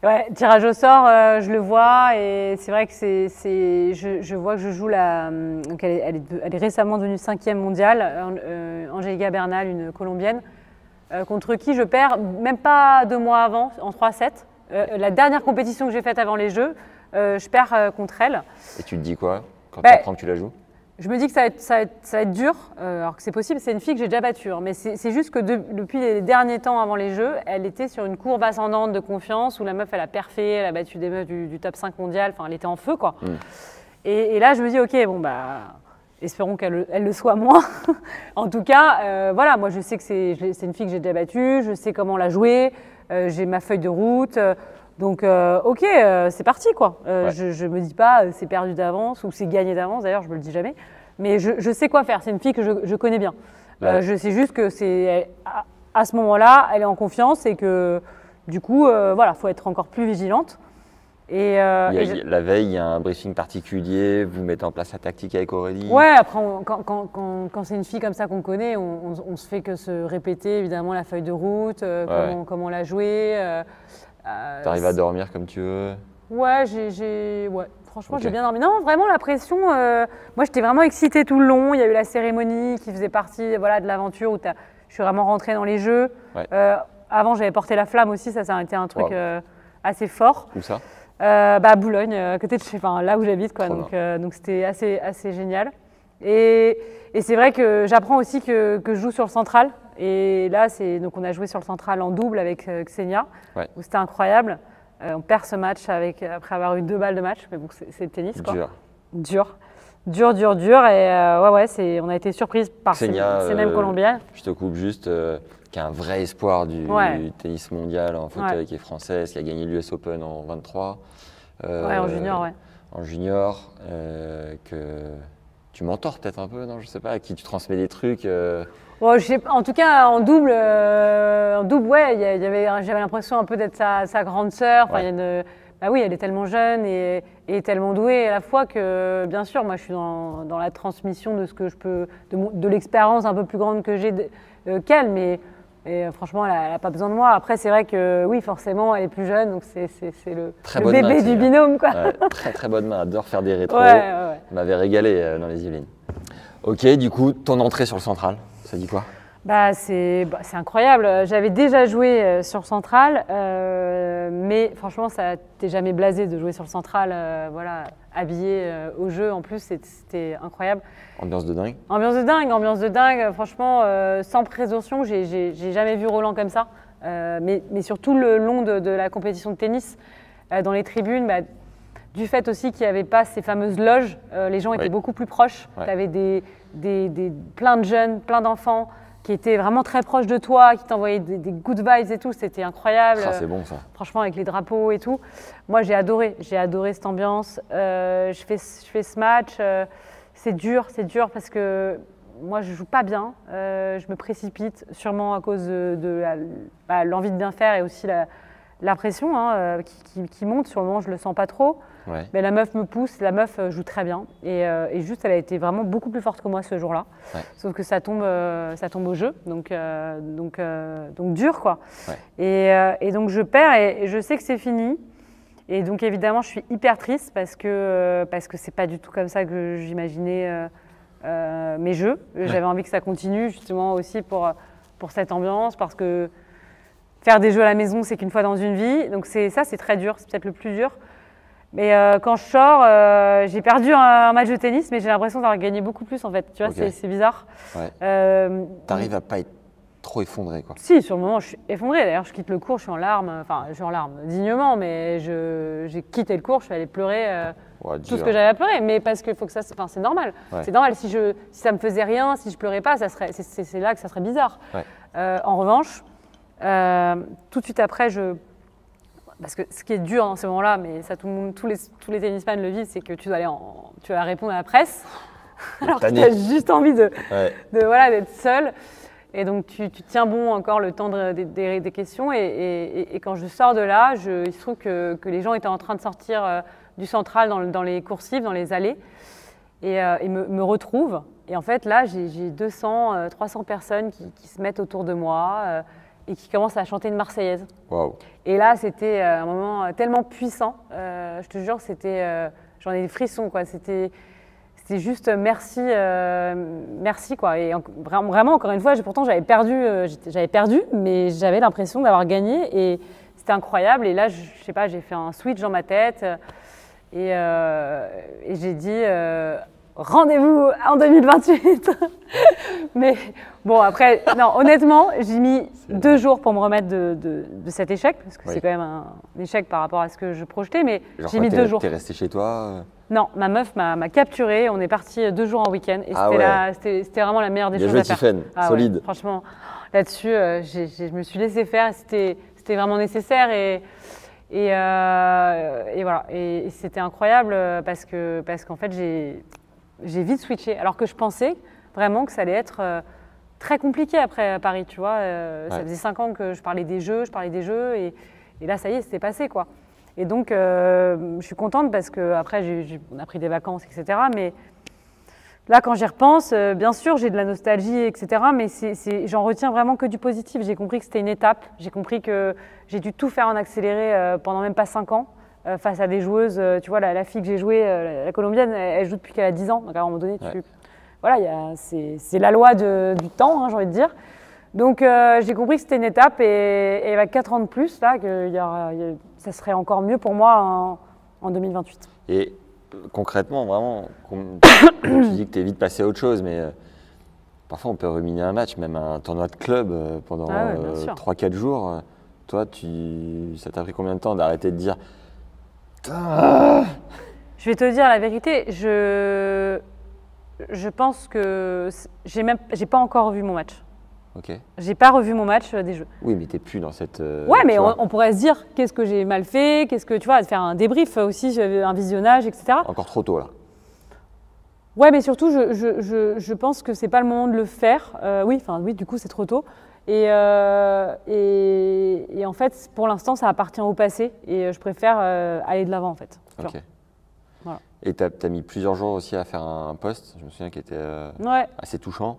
Ouais, tirage au sort, je le vois et c'est vrai que je vois que je joue donc elle est récemment devenue 5e mondiale, Angélica Bernal, une Colombienne, contre qui je perds même pas 2 mois avant, en 3-7. La dernière compétition que j'ai faite avant les Jeux, je perds contre elle. Et tu te dis quoi quand tu apprends que tu la joues? Je me dis que ça va être dur, alors que c'est possible, c'est une fille que j'ai déjà battue. Mais c'est juste que depuis les derniers temps avant les Jeux, elle était sur une courbe ascendante de confiance où la meuf, elle a perfé, elle a battu des meufs du top 5 mondial, enfin elle était en feu quoi. Et là, je me dis, ok, bon espérons qu'elle le soit moins. En tout cas, voilà, moi je sais que c'est une fille que j'ai déjà battue, je sais comment la jouer, j'ai ma feuille de route. Donc, ok, c'est parti quoi. Je me dis pas c'est perdu d'avance ou c'est gagné d'avance. D'ailleurs, je me le dis jamais. Mais je sais quoi faire. C'est une fille que je connais bien. Je sais juste que à ce moment-là, elle est en confiance et que du coup, voilà, faut être encore plus vigilante. Et, la veille, il y a un briefing particulier. Vous mettez en place la tactique avec Aurélie. Ouais. Après, quand c'est une fille comme ça qu'on connaît, on se fait que se répéter évidemment la feuille de route, comment la jouer. T'arrives à dormir comme tu veux? Ouais, franchement, j'ai bien dormi. Non, vraiment, la pression, moi, j'étais vraiment excitée tout le long. Il y a eu la cérémonie qui faisait partie de l'aventure où je suis vraiment rentrée dans les Jeux. Avant, j'avais porté la flamme aussi, ça a été un truc assez fort. Où ça? À Boulogne, à côté de enfin, là où j'habite, quoi. Donc c'était assez génial. Et c'est vrai que j'apprends aussi que je joue sur le central. Et là, donc on a joué sur le central en double avec Xenia, où c'était incroyable. On perd ce match après avoir eu 2 balles de match, mais bon, c'est le tennis, quoi. Dur. Et on a été surprise par Xenia, ces mêmes Colombiennes. Je te coupe juste, qui est un vrai espoir du tennis mondial en fauteuil, qui est française, qui a gagné l'US Open en 23. En junior, En junior, que tu mentors peut-être un peu, non? Je sais pas, à qui tu transmets des trucs. En tout cas, en double, j'avais l'impression un peu d'être sa grande sœur. Oui, elle est tellement jeune et tellement douée à la fois que, bien sûr, moi, je suis dans la transmission de ce que je peux, de l'expérience un peu plus grande que j'ai qu'elle, mais franchement, elle n'a pas besoin de moi. Après, c'est vrai que, oui, forcément, elle est plus jeune, donc c'est le bébé du binôme, quoi. Très bonne main, adore faire des rétros. Elle m'avait régalé dans les Yvelines. Ok, du coup, ton entrée sur le central, ça dit quoi? C'est incroyable. J'avais déjà joué sur le central, mais franchement, ça t'es jamais blasé de jouer sur le central, habillé au jeu. En plus, c'était incroyable. Ambiance de dingue. Ambiance de dingue. Franchement, sans présomption, j'ai jamais vu Roland comme ça. Mais sur tout le long de la compétition de tennis, dans les tribunes, du fait aussi qu'il n'y avait pas ces fameuses loges, les gens étaient beaucoup plus proches. Tu avais plein de jeunes, plein d'enfants qui étaient vraiment très proches de toi, qui t'envoyaient des good vibes et tout, c'était incroyable. Ça, c'est bon, ça. Franchement, avec les drapeaux et tout. Moi, j'ai adoré cette ambiance. Je fais ce match. C'est dur parce que moi, je joue pas bien. Je me précipite, sûrement à cause de l'envie de bien faire et aussi la pression qui monte. Sur le moment, je le sens pas trop. Mais la meuf me pousse, la meuf joue très bien. Et juste, elle a été vraiment beaucoup plus forte que moi ce jour-là. Sauf que ça tombe au jeu, donc dur, quoi. Et donc je perds et je sais que c'est fini. Et donc évidemment, je suis hyper triste parce que c'est pas du tout comme ça que j'imaginais mes jeux. J'avais envie que ça continue justement aussi pour cette ambiance, parce que faire des jeux à la maison, c'est qu'une fois dans une vie. Donc c'est très dur, c'est peut-être le plus dur. Mais quand je sors, j'ai perdu un match de tennis, mais j'ai l'impression d'avoir gagné beaucoup plus en fait. Tu vois, c'est bizarre. T'arrives à pas être trop effondré, quoi. Si, sur le moment, je suis effondrée. D'ailleurs, je quitte le cours, je suis en larmes. Enfin, je suis en larmes dignement, mais j'ai quitté le cours, je suis allée pleurer tout ce que j'avais à pleurer. Mais parce que faut que c'est normal. C'est normal. Si ça me faisait rien, si je pleurais pas, c'est là que ça serait bizarre. En revanche, tout de suite après, parce que ce qui est dur dans ces moments-là, mais ça, tous les tennisman le vivent, c'est que tu vas répondre à la presse, alors que tu as juste envie d'être seul. Et donc tu tiens bon encore le temps des questions. Et quand je sors de là, il se trouve que les gens étaient en train de sortir du central dans les coursives, dans les allées, et me retrouvent. Et en fait, là, j'ai 200, 300 personnes qui se mettent autour de moi et qui commencent à chanter une Marseillaise. Wow. Et là, c'était un moment tellement puissant. Je te jure, j'en ai des frissons, quoi. C'était juste merci, quoi. Et vraiment, encore une fois, pourtant j'avais perdu, mais j'avais l'impression d'avoir gagné et c'était incroyable. Et là, je sais pas, j'ai fait un switch dans ma tête et j'ai dit rendez-vous en 2028. Mais bon, après, non, honnêtement, j'ai mis 2 jours pour me remettre de cet échec, parce que c'est quand même un échec par rapport à ce que je projetais, mais j'ai mis 2 jours. T'es resté chez toi Non, ma meuf m'a capturée, on est parti 2 jours en week-end, et c'était vraiment la meilleure des choses à faire. Bien joué, solide. Franchement, là-dessus, je me suis laissée faire, c'était vraiment nécessaire, et voilà, et c'était incroyable, parce qu'en fait, j'ai vite switché, alors que je pensais vraiment que ça allait être très compliqué après à Paris, tu vois. Ça faisait 5 ans que je parlais des jeux, et là, ça y est, c'était passé, quoi. Et donc, je suis contente parce qu'après, on a pris des vacances, etc. Mais là, quand j'y repense, bien sûr, j'ai de la nostalgie, etc. Mais j'en retiens vraiment que du positif. J'ai compris que c'était une étape. J'ai compris que j'ai dû tout faire en accéléré pendant même pas 5 ans. Face à des joueuses, tu vois, la fille que j'ai jouée, la colombienne, elle joue depuis qu'elle a 10 ans. Donc à un moment donné, c'est la loi du temps, hein, j'ai envie de dire. Donc j'ai compris que c'était une étape et avec 4 ans de plus, là, ça serait encore mieux pour moi en 2028. Et concrètement, vraiment, tu dis que tu es vite passé à autre chose, mais parfois on peut ruminer un match, même un tournoi de club pendant 3-4 jours. Toi, ça t'a pris combien de temps d'arrêter de dire Je vais te dire la vérité, je pense que j'ai pas encore revu mon match. Ok. J'ai pas revu mon match des Jeux. Oui, mais t'es plus dans cette. Ouais, mais on pourrait se dire qu'est-ce que j'ai mal fait, qu'est-ce que tu vois, faire un débrief aussi, un visionnage, etc. Encore trop tôt là. Ouais, mais surtout, je pense que c'est pas le moment de le faire. Oui, du coup, c'est trop tôt. Et en fait, pour l'instant, ça appartient au passé et je préfère aller de l'avant en fait. Ok. Voilà. Et tu as mis plusieurs jours aussi à faire un post, je me souviens, qui était assez touchant.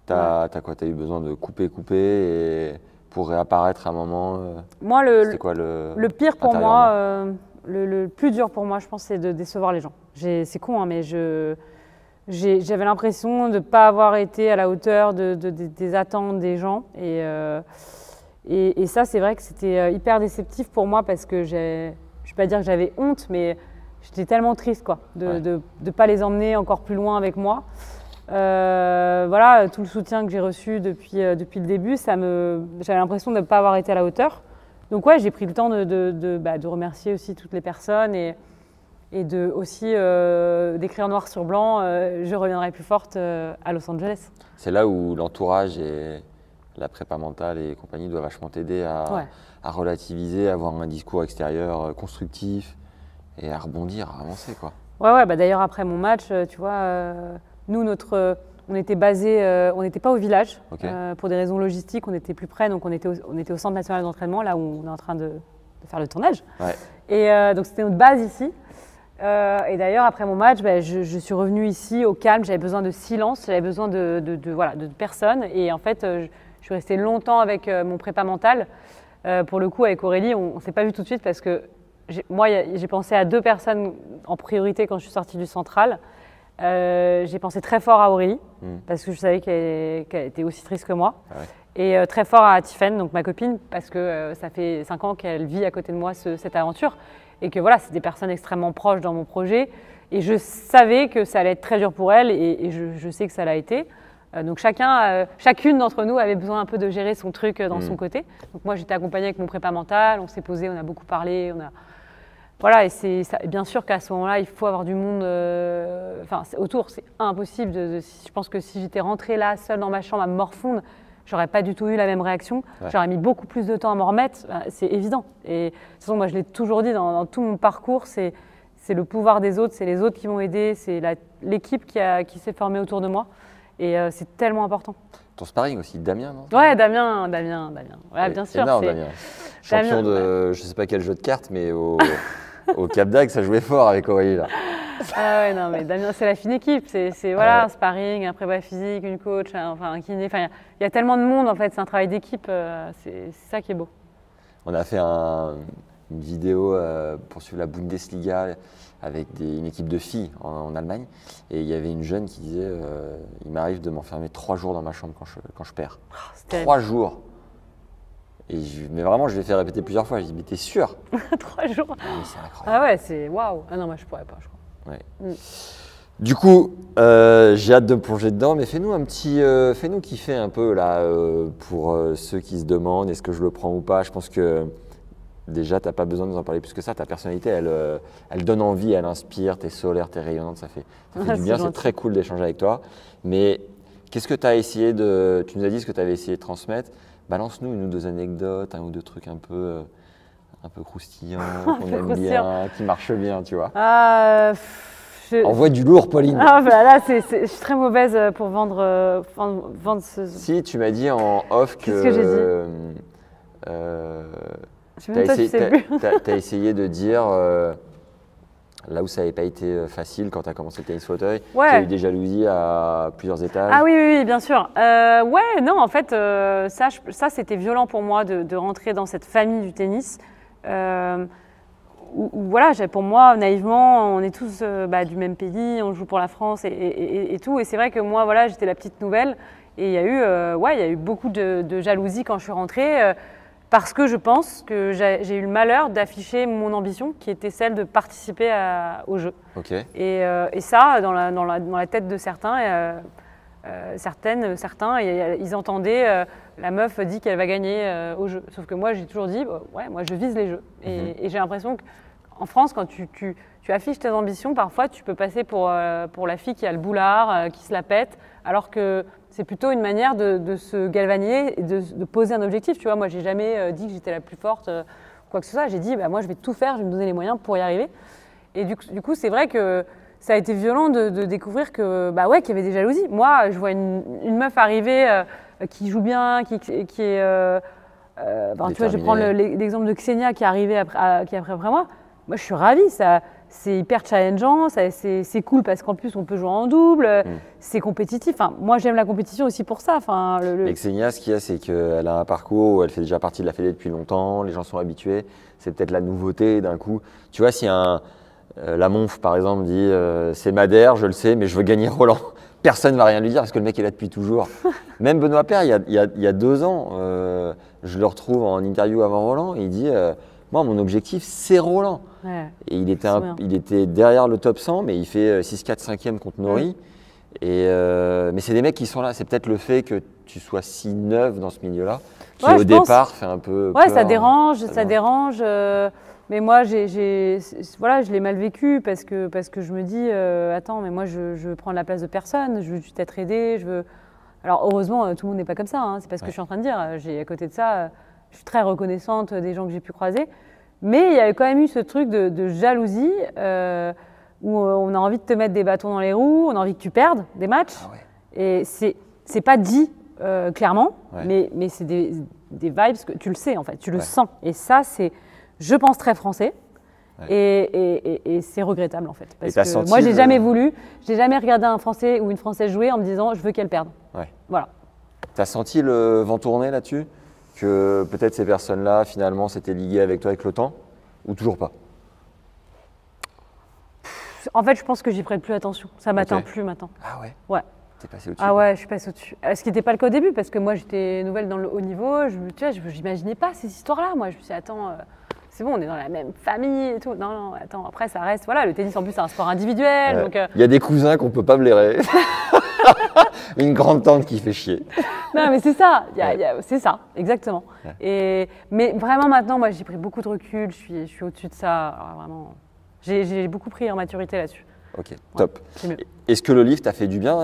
T'as eu besoin de couper et pour réapparaître à un moment. Moi, c'était quoi le pire pour moi, le plus dur pour moi, je pense, c'est de décevoir les gens. C'est con, hein, mais j'avais l'impression de ne pas avoir été à la hauteur des attentes des gens. Et ça, c'est vrai que c'était hyper déceptif pour moi parce que je ne vais pas dire que j'avais honte, mais j'étais tellement triste quoi, de ne pas les emmener encore plus loin avec moi. Voilà, tout le soutien que j'ai reçu depuis le début, j'avais l'impression de ne pas avoir été à la hauteur. Donc ouais, j'ai pris le temps de remercier aussi toutes les personnes et de aussi d'écrire noir sur blanc, je reviendrai plus forte à Los Angeles. C'est là où l'entourage et la prépa mentale et compagnie doivent vachement t'aider à relativiser, à avoir un discours extérieur constructif et à rebondir, à avancer quoi. Ouais, d'ailleurs après mon match, tu vois, nous on était basé, on n'était pas au village pour des raisons logistiques, on était plus près, donc on était au centre national d'entraînement, là où on est en train de faire le tournage. Ouais. Et donc c'était notre base ici. Et d'ailleurs après mon match, je suis revenue ici au calme, j'avais besoin de silence, j'avais besoin de personne. Et en fait, je suis restée longtemps avec mon prépa mental. Pour le coup, avec Aurélie, on ne s'est pas vu tout de suite parce que moi, j'ai pensé à 2 personnes en priorité quand je suis sortie du central. J'ai pensé très fort à Aurélie parce que je savais qu'elle était aussi triste que moi. Ah ouais. Et très fort à Tiffaine, donc ma copine, parce que ça fait 5 ans qu'elle vit à côté de moi cette aventure. Et que voilà, c'est des personnes extrêmement proches dans mon projet. Et je savais que ça allait être très dur pour elle et je sais que ça l'a été. Donc chacune d'entre nous avait besoin un peu de gérer son truc dans son côté. Donc moi, j'étais accompagnée avec mon prépa mental, on s'est posé, on a beaucoup parlé, Voilà, et bien sûr qu'à ce moment-là, il faut avoir du monde autour. C'est impossible. Je pense que si j'étais rentrée là, seule dans ma chambre à me morfondre, j'aurais pas du tout eu la même réaction. Ouais. J'aurais mis beaucoup plus de temps à m'en remettre. C'est évident. Et de toute façon, moi, je l'ai toujours dit dans tout mon parcours, c'est le pouvoir des autres, c'est les autres qui m'ont aidé, c'est l'équipe qui s'est formée autour de moi. Et c'est tellement important. Ton sparring aussi, Damien, non? Ouais, Damien. Ouais, bien sûr. Énorme, Damien. Champion de, je sais pas quel jeu de cartes, mais au Cap d'Agde, ça jouait fort avec Aurélie là. Ah ouais, non, mais Damien, c'est la fine équipe. C'est voilà, un sparring, un prépa physique, une coach, un kiné. Enfin, il y a tellement de monde en fait. C'est un travail d'équipe. C'est ça qui est beau. On a fait une vidéo pour suivre la Bundesliga avec une équipe de filles en Allemagne. Et il y avait une jeune qui disait il m'arrive de m'enfermer 3 jours dans ma chambre quand je perds. Oh, 3 jours. Mais vraiment, je l'ai fait répéter plusieurs fois. Je dis mais t'es sûr? 3 jours. Mais c'est incroyable. Ah ouais, c'est waouh. Ah non, moi je pourrais pas, je crois. Ouais. Du coup, j'ai hâte de me plonger dedans, mais fais-nous kiffer un peu là pour ceux qui se demandent est-ce que je le prends ou pas. Je pense que déjà, tu n'as pas besoin de nous en parler plus que ça. Ta personnalité, elle donne envie, elle inspire, tu es solaire, tu es rayonnante, ça fait du bien, c'est très cool d'échanger avec toi. Mais qu'est-ce que tu as essayé tu nous as dit ce que tu avais essayé de transmettre. Balance-nous 1 ou 2 anecdotes, 1 ou 2 trucs un peu croustillants, qu'on aime bien, qui marchent bien, tu vois. Envoie du lourd, Pauline. Ah, bah là, je suis très mauvaise pour vendre ce… Si, tu m'as dit en off que… Qu'est-ce que j'ai dit tu as essayé de dire, là où ça n'avait pas été facile quand tu as commencé le tennis fauteuil, qu'il y a eu des jalousies à plusieurs étages. Ah oui, bien sûr. Ouais, non, en fait, ça c'était violent pour moi de rentrer dans cette famille du tennis. Voilà, pour moi, naïvement, on est tous du même pays, on joue pour la France et tout. Et c'est vrai que moi, voilà, j'étais la petite nouvelle. Et il y a eu beaucoup de jalousie quand je suis rentrée. parce que je pense que j'ai eu le malheur d'afficher mon ambition qui était celle de participer au jeu. Ok. Et ça, dans la tête de certains, certains, ils entendaient la meuf dit qu'elle va gagner au jeu. Sauf que moi, j'ai toujours dit, ouais, moi, je vise les jeux. Et j'ai l'impression qu'en France, quand tu affiches tes ambitions, parfois, tu peux passer pour la fille qui a le boulard, qui se la pète, alors que c'est plutôt une manière de se galvaniser et de poser un objectif. Tu vois, moi, j'ai jamais dit que j'étais la plus forte, quoi que ce soit. J'ai dit, moi, je vais tout faire, je vais me donner les moyens pour y arriver. Et du coup, c'est vrai que ça a été violent de découvrir que, qu'il y avait des jalousies. Moi, je vois une meuf arriver qui joue bien, qui est... tu vois, je vais prendre l'exemple de Xenia qui est arrivée après moi. Moi, je suis ravie. C'est hyper challengeant, c'est cool parce qu'en plus, on peut jouer en double, c'est compétitif. Enfin, moi, j'aime la compétition aussi pour ça. Enfin, Et Xenia, ce qu'il y a, c'est qu'elle a un parcours où elle fait déjà partie de la fédé depuis longtemps, les gens sont habitués. C'est peut-être la nouveauté d'un coup. Tu vois, si la Monf, par exemple, dit c'est Madère, je le sais, mais je veux gagner Roland. Personne ne va rien lui dire parce que le mec est là depuis toujours. Même Benoît Paire, il y a 2 ans, je le retrouve en interview avant Roland et il dit moi, mon objectif, c'est Roland. Ouais, et il était derrière le top 100, mais il fait 6-4, 5e contre Nori. Mais c'est des mecs qui sont là. C'est peut-être le fait que tu sois si neuve dans ce milieu-là qui, au départ, fait un peu ouais, peur. ça dérange. Mais moi, je l'ai mal vécu parce que je me dis, attends, mais moi, je veux prendre la place de personne, je veux juste être aidée, Alors, heureusement, tout le monde n'est pas comme ça, hein, c'est pas ce que je suis en train de dire. À côté de ça, je suis très reconnaissante des gens que j'ai pu croiser. Mais il y a quand même eu ce truc de jalousie où on a envie de te mettre des bâtons dans les roues, on a envie que tu perdes des matchs. Ah ouais. Et c'est pas dit clairement, Ouais. mais c'est des vibes que tu le sais en fait, tu le sens. Et ça, c'est, je pense, très français. Ouais. Et c'est regrettable en fait. Parce que moi, j'ai jamais regardé un Français ou une Française jouer en me disant je veux qu'elle perde. Ouais. Voilà. T'as senti le vent tourner là-dessus? Que peut-être ces personnes-là, finalement, s'étaient liguées avec toi avec le temps? Ou toujours pas? En fait, je pense que j'y prête plus attention. Ça m'atteint plus maintenant. Ah ouais? Ouais. T'es passé au-dessus? Ah ouais, je suis passée au-dessus. Ce qui n'était pas le cas au début, parce que moi, j'étais nouvelle dans le haut niveau. Tu vois, je n'imaginais pas ces histoires-là. Moi, je me suis dit, attends, c'est bon, on est dans la même famille et tout. Non, attends, après, ça reste... Voilà, le tennis, en plus, c'est un sport individuel. Donc, y a des cousins qu'on ne peut pas blairer. Une grande tante qui fait chier. Non, mais c'est ça. C'est ça, exactement. Ouais. Mais vraiment, maintenant, moi, j'ai pris beaucoup de recul. Je suis au-dessus de ça. Alors, vraiment, j'ai beaucoup pris en maturité là-dessus. Ok, top. Est-ce que le livre t'a fait du bien?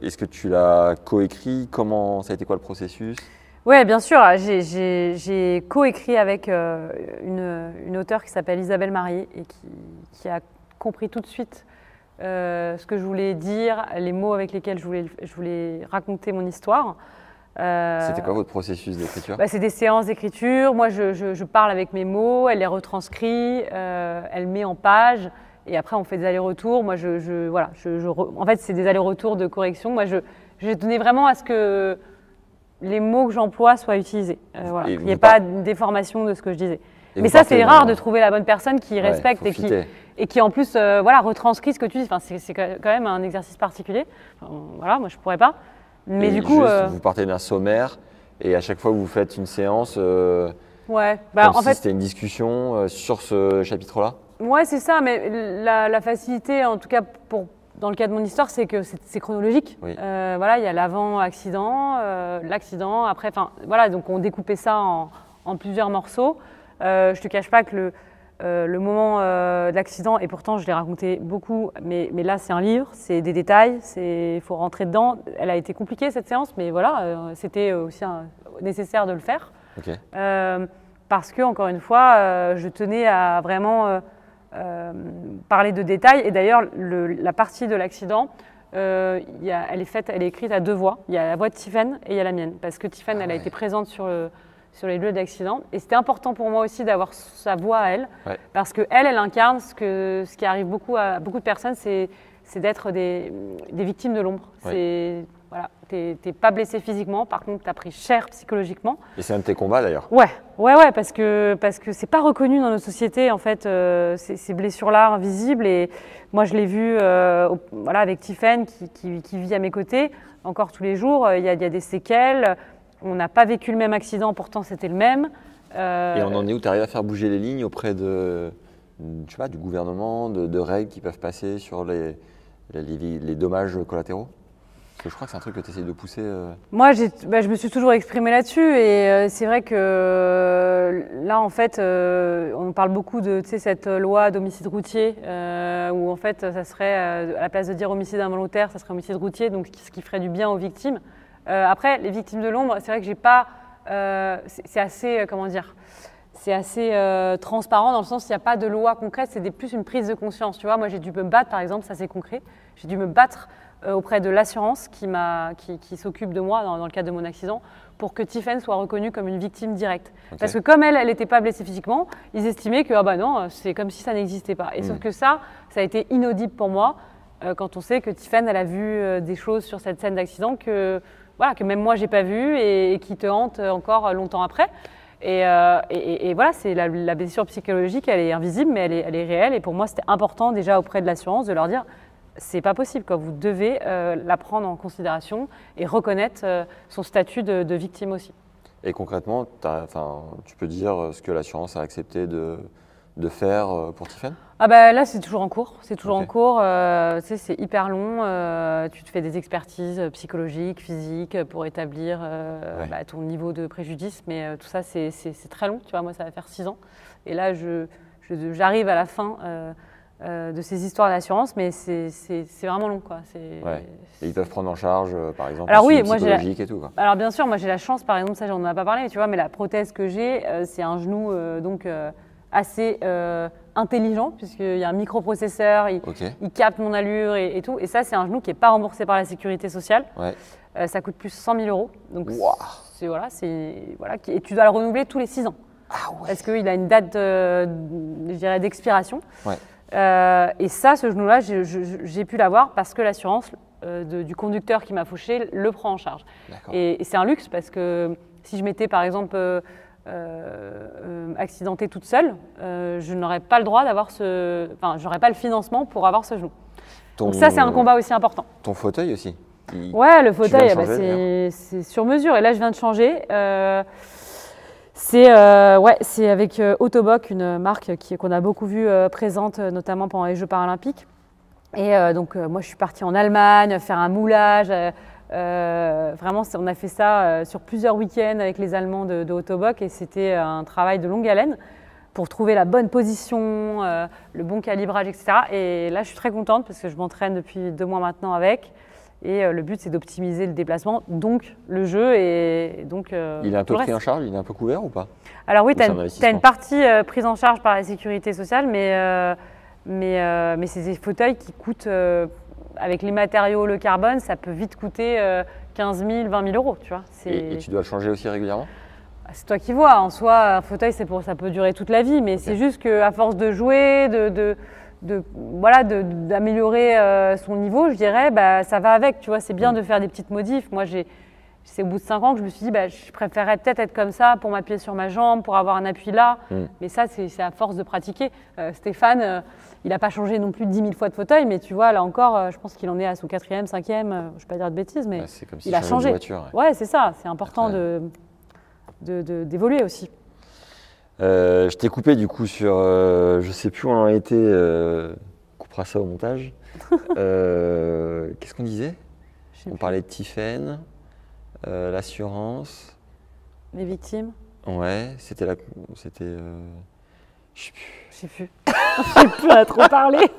Est-ce que tu l'as coécrit? Ça a été quoi le processus? Oui, bien sûr. J'ai coécrit avec une auteure qui s'appelle Isabelle Marié et qui a compris tout de suite ce que je voulais dire, les mots avec lesquels je voulais raconter mon histoire. C'était quoi votre processus d'écriture? C'est des séances d'écriture. Moi, je parle avec mes mots, elle les retranscrit, elle met en page. Et après, on fait des allers-retours. Moi, en fait, c'est des allers-retours de correction. Moi, je tenais vraiment à ce que les mots que j'emploie soient utilisés. Voilà. Il n'y ait pas de déformation de ce que je disais. Mais ça, c'est rare de trouver la bonne personne qui respecte et qui, en plus, retranscrit ce que tu dis. Enfin, c'est quand même un exercice particulier. Enfin, voilà, moi, je ne pourrais pas. Mais du coup, vous partez d'un sommaire et à chaque fois que vous faites une séance, en fait, c'était une discussion sur ce chapitre-là? Ouais, c'est ça, mais la facilité, en tout cas dans le cas de mon histoire, c'est que c'est chronologique. Oui. Il y a l'avant-accident, l'accident, après, voilà, donc on découpait ça en plusieurs morceaux. Je ne te cache pas que le moment de l'accident, et pourtant je l'ai raconté beaucoup, mais là c'est un livre, c'est des détails, il faut rentrer dedans. Elle a été compliquée cette séance, mais voilà, c'était aussi nécessaire de le faire. Okay. Parce que, encore une fois, je tenais à vraiment parler de détails. Et d'ailleurs, la partie de l'accident, elle est écrite à 2 voix. Il y a la voix de Tiffaine et il y a la mienne. Parce que Tiffaine, elle a été présente sur les lieux d'accident. Et c'était important pour moi aussi d'avoir sa voix à elle. Ouais. Parce qu'elle incarne ce qui arrive à beaucoup de personnes, c'est d'être des victimes de l'ombre. Ouais. Voilà, t'es pas blessé physiquement, par contre t'as pris cher psychologiquement. Et c'est un de tes combats d'ailleurs. Ouais, parce que c'est pas reconnu dans notre société en fait ces blessures-là invisibles. Et moi je l'ai vu avec Tiffaine qui vit à mes côtés encore tous les jours. Il y a des séquelles. On n'a pas vécu le même accident, pourtant c'était le même. Et on en est où? Tu arrives à faire bouger les lignes auprès de, je sais pas, du gouvernement, de règles qui peuvent passer sur les dommages collatéraux? Parce que je crois que c'est un truc que tu essayes de pousser. Moi, je me suis toujours exprimée là-dessus et c'est vrai que là, en fait, on parle beaucoup de cette loi d'homicide routier où en fait, ça serait, à la place de dire homicide involontaire, ça serait homicide routier, donc ce qui ferait du bien aux victimes. Après, les victimes de l'ombre, c'est vrai que j'ai pas, c'est assez, comment dire, c'est assez transparent dans le sens qu'il n'y a pas de loi concrète, c'est plus une prise de conscience. Tu vois, moi, j'ai dû me battre, par exemple, ça c'est concret, j'ai dû me battre auprès de l'assurance qui s'occupe de moi dans le cadre de mon accident pour que Tiphaine soit reconnue comme une victime directe. Okay. Parce que comme elle n'était pas blessée physiquement, ils estimaient que ah bah non, c'est comme si ça n'existait pas. Et sauf que ça a été inaudible pour moi quand on sait que Tiphaine, elle a vu des choses sur cette scène d'accident que même moi j'ai pas vu et qui te hantent encore longtemps après. Et voilà, c'est la blessure psychologique, elle est invisible, mais elle est réelle. Et pour moi, c'était important déjà auprès de l'assurance de leur dire c'est pas possible, quoi. Vous devez la prendre en considération et reconnaître son statut de victime aussi. Et concrètement, tu peux dire ce que l'assurance a accepté de faire pour Tiphaine? Ah bah là, c'est toujours en cours. C'est toujours en cours. Tu sais, c'est hyper long. Tu te fais des expertises psychologiques, physiques pour établir ton niveau de préjudice. Mais tout ça, c'est très long. Tu vois, moi, ça va faire 6 ans. Et là, j'arrive à la fin de ces histoires d'assurance, mais c'est vraiment long, quoi. Et ils peuvent prendre en charge, par exemple, alors, oui, psychologique et tout, quoi. Alors bien sûr, moi j'ai la chance, par exemple, ça j'en ai pas parlé, tu vois, mais la prothèse que j'ai, c'est un genou assez intelligent, puisqu'il y a un microprocesseur, il capte mon allure et tout. Et ça, c'est un genou qui n'est pas remboursé par la sécurité sociale. Ça coûte plus de 100 000 €. Donc, et tu dois le renouveler tous les 6 ans. Ah ouais. Parce qu'il a une date, je dirais, d'expiration. Et ça, ce genou-là, j'ai pu l'avoir parce que l'assurance du conducteur qui m'a fauché le prend en charge. Et c'est un luxe parce que si je m'étais, par exemple, accidentée toute seule, je n'aurais pas le droit d'avoir j'aurais pas le financement pour avoir ce genou. Donc ça, c'est un combat aussi important. Ton fauteuil aussi? Ouais, le fauteuil, c'est sur mesure. Et là, je viens de changer. C'est avec Autoboc, une marque qu'on a beaucoup vue présente, notamment pendant les Jeux paralympiques. Et donc, moi, je suis partie en Allemagne faire un moulage. Vraiment, on a fait ça sur plusieurs week-ends avec les Allemands de Autoboc. Et c'était un travail de longue haleine pour trouver la bonne position, le bon calibrage, etc. Et là, je suis très contente parce que je m'entraîne depuis 2 mois maintenant avec. Et le but, c'est d'optimiser le déplacement, donc le jeu. Et donc, il est un peu pris en charge, il est un peu couvert ou pas? Alors oui, tu as une partie prise en charge par la sécurité sociale, mais c'est des fauteuils qui coûtent, avec les matériaux, le carbone, ça peut vite coûter 15 000, 20 000 €. Tu vois, et tu dois le changer aussi régulièrement? C'est toi qui vois. En soi, un fauteuil, ça peut durer toute la vie, mais c'est juste qu'à force de jouer, d'améliorer son niveau, je dirais, ça va avec, tu vois, c'est bien de faire des petites modifs. Moi, c'est au bout de 5 ans que je me suis dit, je préférerais peut-être être comme ça pour m'appuyer sur ma jambe, pour avoir un appui là. Mais ça, c'est à force de pratiquer. Stéphane, il n'a pas changé non plus 10 000 fois de fauteuil, mais tu vois, là encore, je pense qu'il en est à son 4e, 5e, je ne vais pas dire de bêtises, mais comme si il a changé. Voiture, ouais, c'est ça, c'est important d'évoluer aussi. Je t'ai coupé du coup sur, je sais plus où on en était, on coupera ça au montage. Qu'est-ce qu'on disait? On parlait de Tiphaine, l'assurance. Les victimes. Ouais, c'était je sais plus. Je sais plus à trop parler.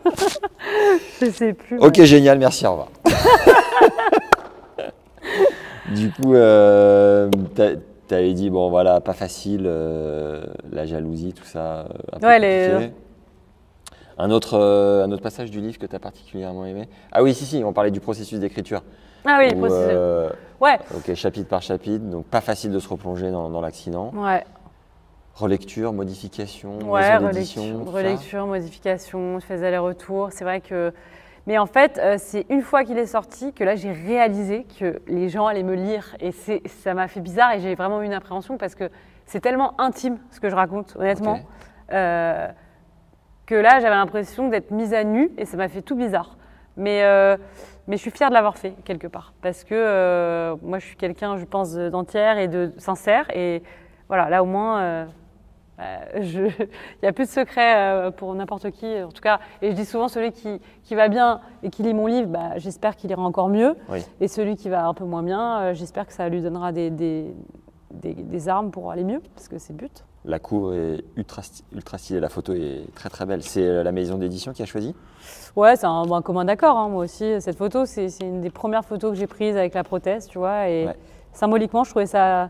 Je sais plus. Ok, génial, merci, au revoir. Du coup, tu avais dit, bon voilà, pas facile, la jalousie, tout ça, un peu compliqué. Un autre passage du livre que tu as particulièrement aimé? Ah oui, si, on parlait du processus d'écriture. Ah oui, ouais. Ok, chapitre par chapitre, donc pas facile de se replonger dans l'accident. Ouais. Relecture, modification, relecture, modification, je faisais aller-retour. C'est vrai que... Mais en fait, c'est une fois qu'il est sorti que là, j'ai réalisé que les gens allaient me lire. Et ça m'a fait bizarre et j'ai vraiment eu une appréhension parce que c'est tellement intime ce que je raconte, honnêtement, que là, j'avais l'impression d'être mise à nu et ça m'a fait tout bizarre. Mais Mais je suis fière de l'avoir fait quelque part parce que moi je suis quelqu'un, je pense, d'entière et de sincère. Et voilà, là au moins, il n'y a plus de secret pour n'importe qui. En tout cas, et je dis souvent, celui qui va bien et qui lit mon livre, j'espère qu'il ira encore mieux. Oui. Et celui qui va un peu moins bien, j'espère que ça lui donnera des armes pour aller mieux, parce que c'est le but. La cour est ultra stylée, la photo est très très belle. C'est la maison d'édition qui a choisi? Ouais, c'est un commun d'accord, hein, moi aussi. Cette photo, c'est une des premières photos que j'ai prises avec la prothèse, tu vois. Et Ouais. symboliquement, je trouvais ça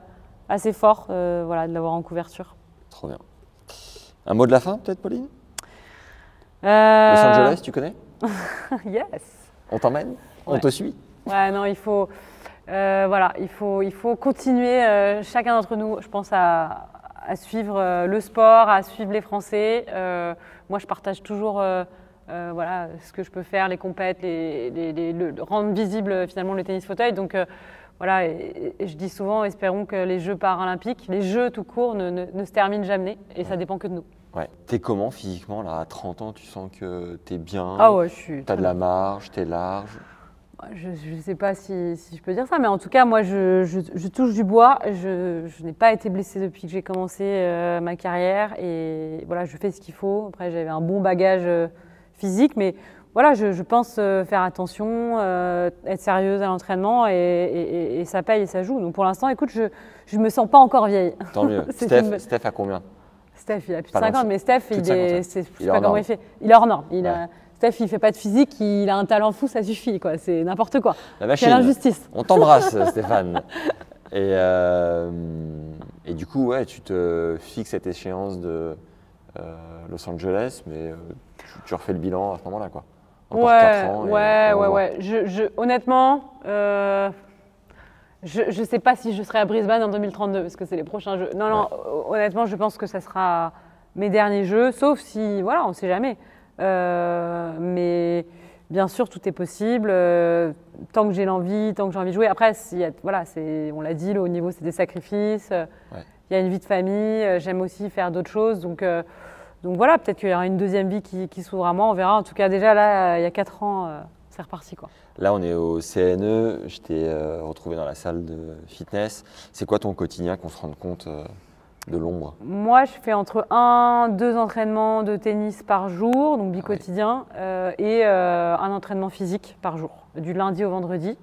assez fort voilà, de l'avoir en couverture. Trop bien. Un mot de la fin, peut-être, Pauline? Los Euh, Angeles, tu connais? Yes. On t'emmène? On Ouais. te suit? Ouais, non, il faut continuer, chacun d'entre nous, je pense, à suivre le sport, à suivre les Français. Moi, je partage toujours voilà, ce que je peux faire, les compètes, rendre visible finalement le tennis fauteuil. Donc voilà, et je dis souvent, espérons que les Jeux paralympiques, les Jeux tout court, ne se terminent jamais. Et ça dépend que de nous. Ouais. T'es comment physiquement là, à 30 ans? Tu sens que t'es bien? Ah ouais, je suis. T'as de la marge, t'es large? Je ne sais pas si je peux dire ça, mais en tout cas, moi, je touche du bois. Je n'ai pas été blessée depuis que j'ai commencé ma carrière. Et voilà, je fais ce qu'il faut. Après, j'avais un bon bagage physique, mais voilà, je pense faire attention, être sérieuse à l'entraînement, et ça paye et ça joue. Donc pour l'instant, écoute, je ne me sens pas encore vieille. Tant mieux. C'est Steph a combien? Steph, il a plus de Pas 50, loin. mais Steph, Plus de je 50, ne sais Il est pas hors comment norme. il fait. Il est hors norme. Ouais. Steph, il ne fait pas de physique, il a un talent fou, ça suffit, quoi. C'est n'importe quoi. La machine. Quelle injustice. On t'embrasse, Stéphane. Et du coup, ouais, tu te fixes cette échéance de Los Angeles, mais tu refais le bilan à ce moment-là, quoi. Encore 4 ans. et on voit. Ouais. Honnêtement, je ne sais pas si je serai à Brisbane en 2032, parce que c'est les prochains Jeux. Non, honnêtement, je pense que ça sera mes derniers Jeux, sauf si, voilà, on ne sait jamais. Mais bien sûr, tout est possible, tant que j'ai l'envie, tant que j'ai envie de jouer. Après, voilà, on l'a dit, le haut niveau, c'est des sacrifices. Il y a une vie de famille, j'aime aussi faire d'autres choses. Donc voilà, peut-être qu'il y aura une deuxième vie qui s'ouvre à moi, on verra. En tout cas, déjà là, il y a 4 ans, c'est reparti, quoi. Là, on est au CNE, je t'ai retrouvé dans la salle de fitness. C'est quoi ton quotidien, qu'on se rende compte de l'ombre? Moi, je fais entre 2 entraînements de tennis par jour, donc bi-quotidien, et un entraînement physique par jour, du lundi au vendredi.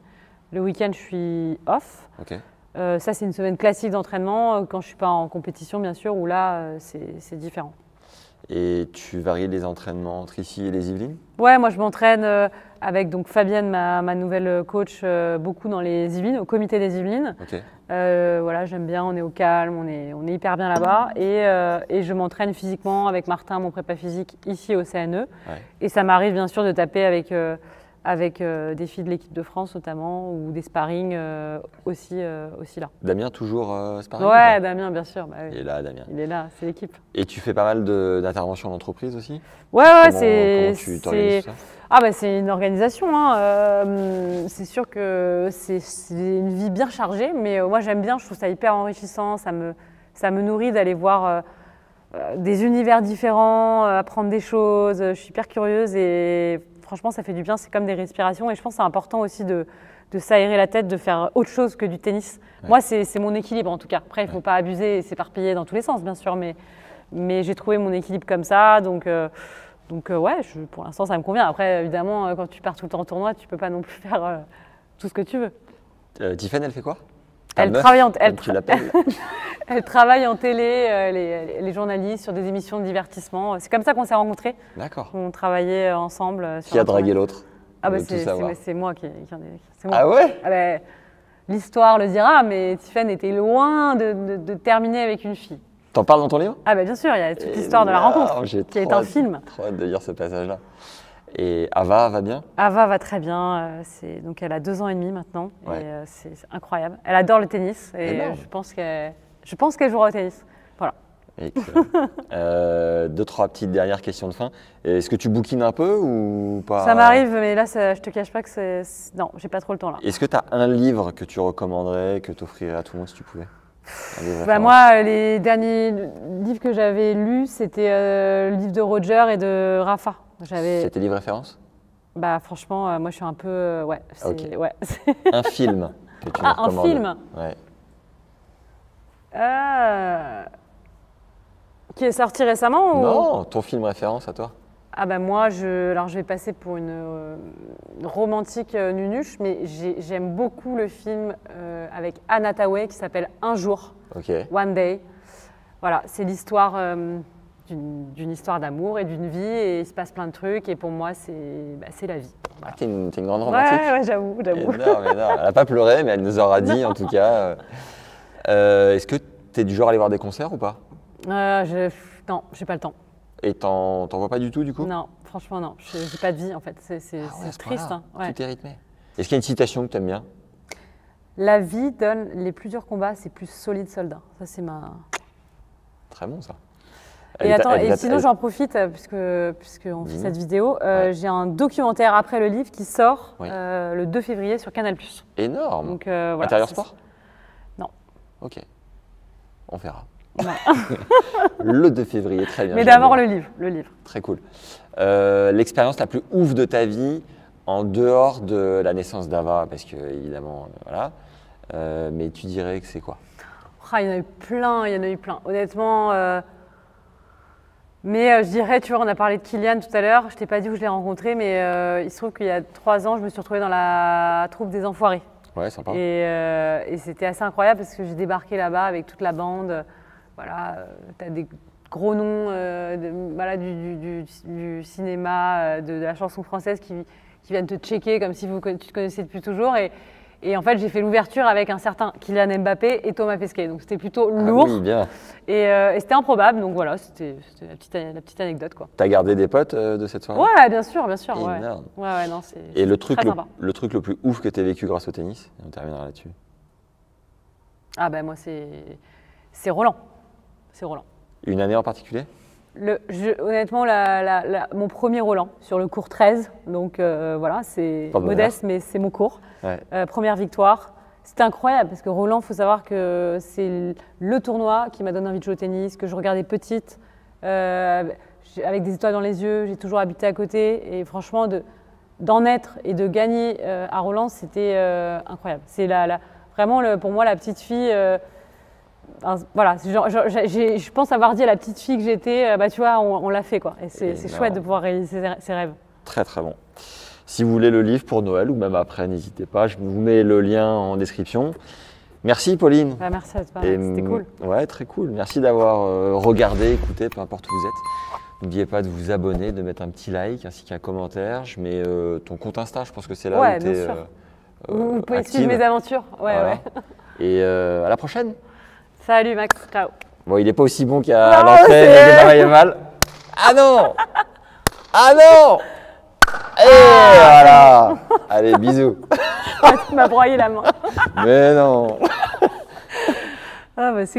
Le week-end, je suis off. Ok. Ça, c'est une semaine classique d'entraînement, quand je ne suis pas en compétition, bien sûr, où là, c'est différent. Et tu varies les entraînements entre ici et les Yvelines? Ouais, moi, je m'entraîne avec donc Fabienne, ma nouvelle coach, beaucoup dans les Yvelines, au comité des Yvelines. Ok. Voilà, j'aime bien, on est au calme, on est hyper bien là-bas. Et je m'entraîne physiquement avec Martin, mon prépa physique, ici au CNE. Ouais. Et ça m'arrive bien sûr de taper avec des filles de l'équipe de France notamment, ou des sparring aussi là. Damien, toujours sparring? Ouais, Damien, bien sûr. Bah, oui. Il est là, Damien. Il est là, c'est l'équipe. Et tu fais pas mal d'interventions d'entreprise aussi? Ouais, Comment tu t'organises ça? Ah bah c'est une organisation, hein. C'est sûr que c'est une vie bien chargée, mais moi j'aime bien, je trouve ça hyper enrichissant, ça me nourrit d'aller voir des univers différents, apprendre des choses, je suis hyper curieuse et franchement ça fait du bien, c'est comme des respirations et je pense que c'est important aussi de s'aérer la tête, de faire autre chose que du tennis. Ouais. Moi c'est mon équilibre en tout cas, après il ne faut pas abuser et s'éparpiller dans tous les sens bien sûr, mais j'ai trouvé mon équilibre comme ça, donc ouais, pour l'instant, ça me convient. Après, évidemment, quand tu pars tout le temps en tournoi, tu ne peux pas non plus faire tout ce que tu veux. Tiffany, elle fait quoi? Elle travaille en télé, les journalistes, sur des émissions de divertissement. C'est comme ça qu'on s'est rencontrés. D'accord. On travaillait ensemble. Qui a dragué l'autre? Ah bah c'est moi qui en ai. C'est moi. Ah ouais? Ah bah, l'histoire le dira, mais Tiffany était loin de terminer avec une fille. T'en parles dans ton livre? Ah bah bien sûr, il y a toute l'histoire de la rencontre, qui est un film. Trop hâte de lire ce passage-là. Et Ava va bien? Ava va très bien, donc elle a 2 ans et demi maintenant, ouais. Et c'est incroyable. Elle adore le tennis et je pense qu'elle jouera au tennis. Voilà. Excellent. 2-3 petites dernières questions de fin. Est-ce que tu bouquines un peu ou pas? Ça m'arrive, mais là, je te cache pas que non, j'ai pas trop le temps là. Est-ce que tu as un livre que tu recommanderais, que tu offrirais à tout le monde si tu pouvais? Moi, les derniers livres que j'avais lus, c'était le livre de Roger et de Rafa. C'était livre référence? Bah franchement, moi je suis un peu, ouais, Ok. ouais. Un film que tu nous Ah, un recommandes. film Ouais. qui est sorti récemment ou... Non, ton film référence à toi. Ah bah moi, alors je vais passer pour une romantique nunuche, mais j'aime beaucoup le film avec Anne Hathaway qui s'appelle Un jour, Ok. One Day. Voilà, c'est l'histoire d'une histoire d'amour et d'une vie, et il se passe plein de trucs, et pour moi, c'est la vie. Ah, t'es une grande Ouais, romantique. ouais, j'avoue. Énorme, énorme. Elle n'a pas pleuré, mais elle nous aura dit en tout cas. Est-ce que tu es du genre à aller voir des concerts ou pas? Non, j'ai pas le temps. Et t'en vois pas du tout du coup? Non, franchement, non. J'ai pas de vie, en fait. C'est Ah ouais, à ce triste. point-là, Hein, ouais. Tout est rythmé. Est-ce qu'il y a une citation que tu aimes bien? La vie donne les plus durs combats, c'est plus solides soldats. Ça, c'est ma... Très bon ça. Et Elle attends, t'a- elle et t'a- sinon elle- j'en profite, puisqu'on fait Dis-nous. cette vidéo, Ouais. j'ai un documentaire après le livre qui sort Oui. le 2 février sur Canal+. Énorme. Donc voilà. Intérieur c'est- sport? Non. Ok. On verra. Non. Le 2 février, très bien. Mais j'ai d'abord hâte de le livre, le livre. voir. Très cool. L'expérience la plus ouf de ta vie en dehors de la naissance d'Ava, parce que évidemment, voilà. Mais tu dirais que c'est quoi? Ah, il y en a eu plein, il y en a eu plein. Honnêtement, mais je dirais, tu vois, on a parlé de Kylian tout à l'heure, je t'ai pas dit où je l'ai rencontré, mais il se trouve qu'il y a 3 ans, je me suis retrouvée dans la troupe des Enfoirés. Ouais, sympa. Et c'était assez incroyable parce que j'ai débarqué là-bas avec toute la bande. Voilà, tu as des gros noms voilà, du cinéma, de la chanson française qui viennent te checker comme si tu te connaissais depuis toujours. Et en fait, j'ai fait l'ouverture avec un certain Kylian Mbappé et Thomas Pesquet. Donc c'était plutôt lourd. Ah oui, bien. Et c'était improbable. Donc voilà, c'était la petite anecdote, quoi. T'as gardé des potes de cette soirée? Ouais, bien sûr, bien sûr. Ouais, Énorme. ouais, non, c'est Et le truc, très sympa. le truc le plus ouf que tu as vécu grâce au tennis? Et on terminera là-dessus. Ah ben moi, c'est Roland. C'est Roland. Une année en particulier? Honnêtement, mon premier Roland sur le cours 13, donc voilà, c'est Pas de modeste, mais c'est mon cours. Ouais. Première victoire. C'était incroyable parce que Roland, il faut savoir que c'est le tournoi qui m'a donné envie de jouer au tennis, que je regardais petite, avec des étoiles dans les yeux, j'ai toujours habité à côté. Et franchement, d'en être et de gagner à Roland, c'était incroyable. C'est vraiment, pour moi, la petite fille... voilà, je pense avoir dit à la petite fille que j'étais, bah tu vois, on l'a fait, quoi. Et c'est Énorme. chouette de pouvoir réaliser ses rêves. Très très bon. Si vous voulez le livre pour Noël ou même après, n'hésitez pas, je vous mets le lien en description. Merci Pauline. Bah, merci à toi, Et, c'était cool. Ouais, très cool. Merci d'avoir regardé, écouté, peu importe où vous êtes. N'oubliez pas de vous abonner, de mettre un petit like ainsi qu'un commentaire. Je mets ton compte Insta, je pense que c'est là Ouais, où tu bien es sûr. Vous pouvez active. suivre mes aventures. Ouais, Voilà. ouais. Et à la prochaine. Salut Max, ciao. Bon, il n'est pas aussi bon qu'à Non, l'entrée, c'est- mais démarrer mal. Ah non! Ah non! Et voilà! Allez, bisous. Tu m'as broyé la main. Mais non! Ah, bah, c'est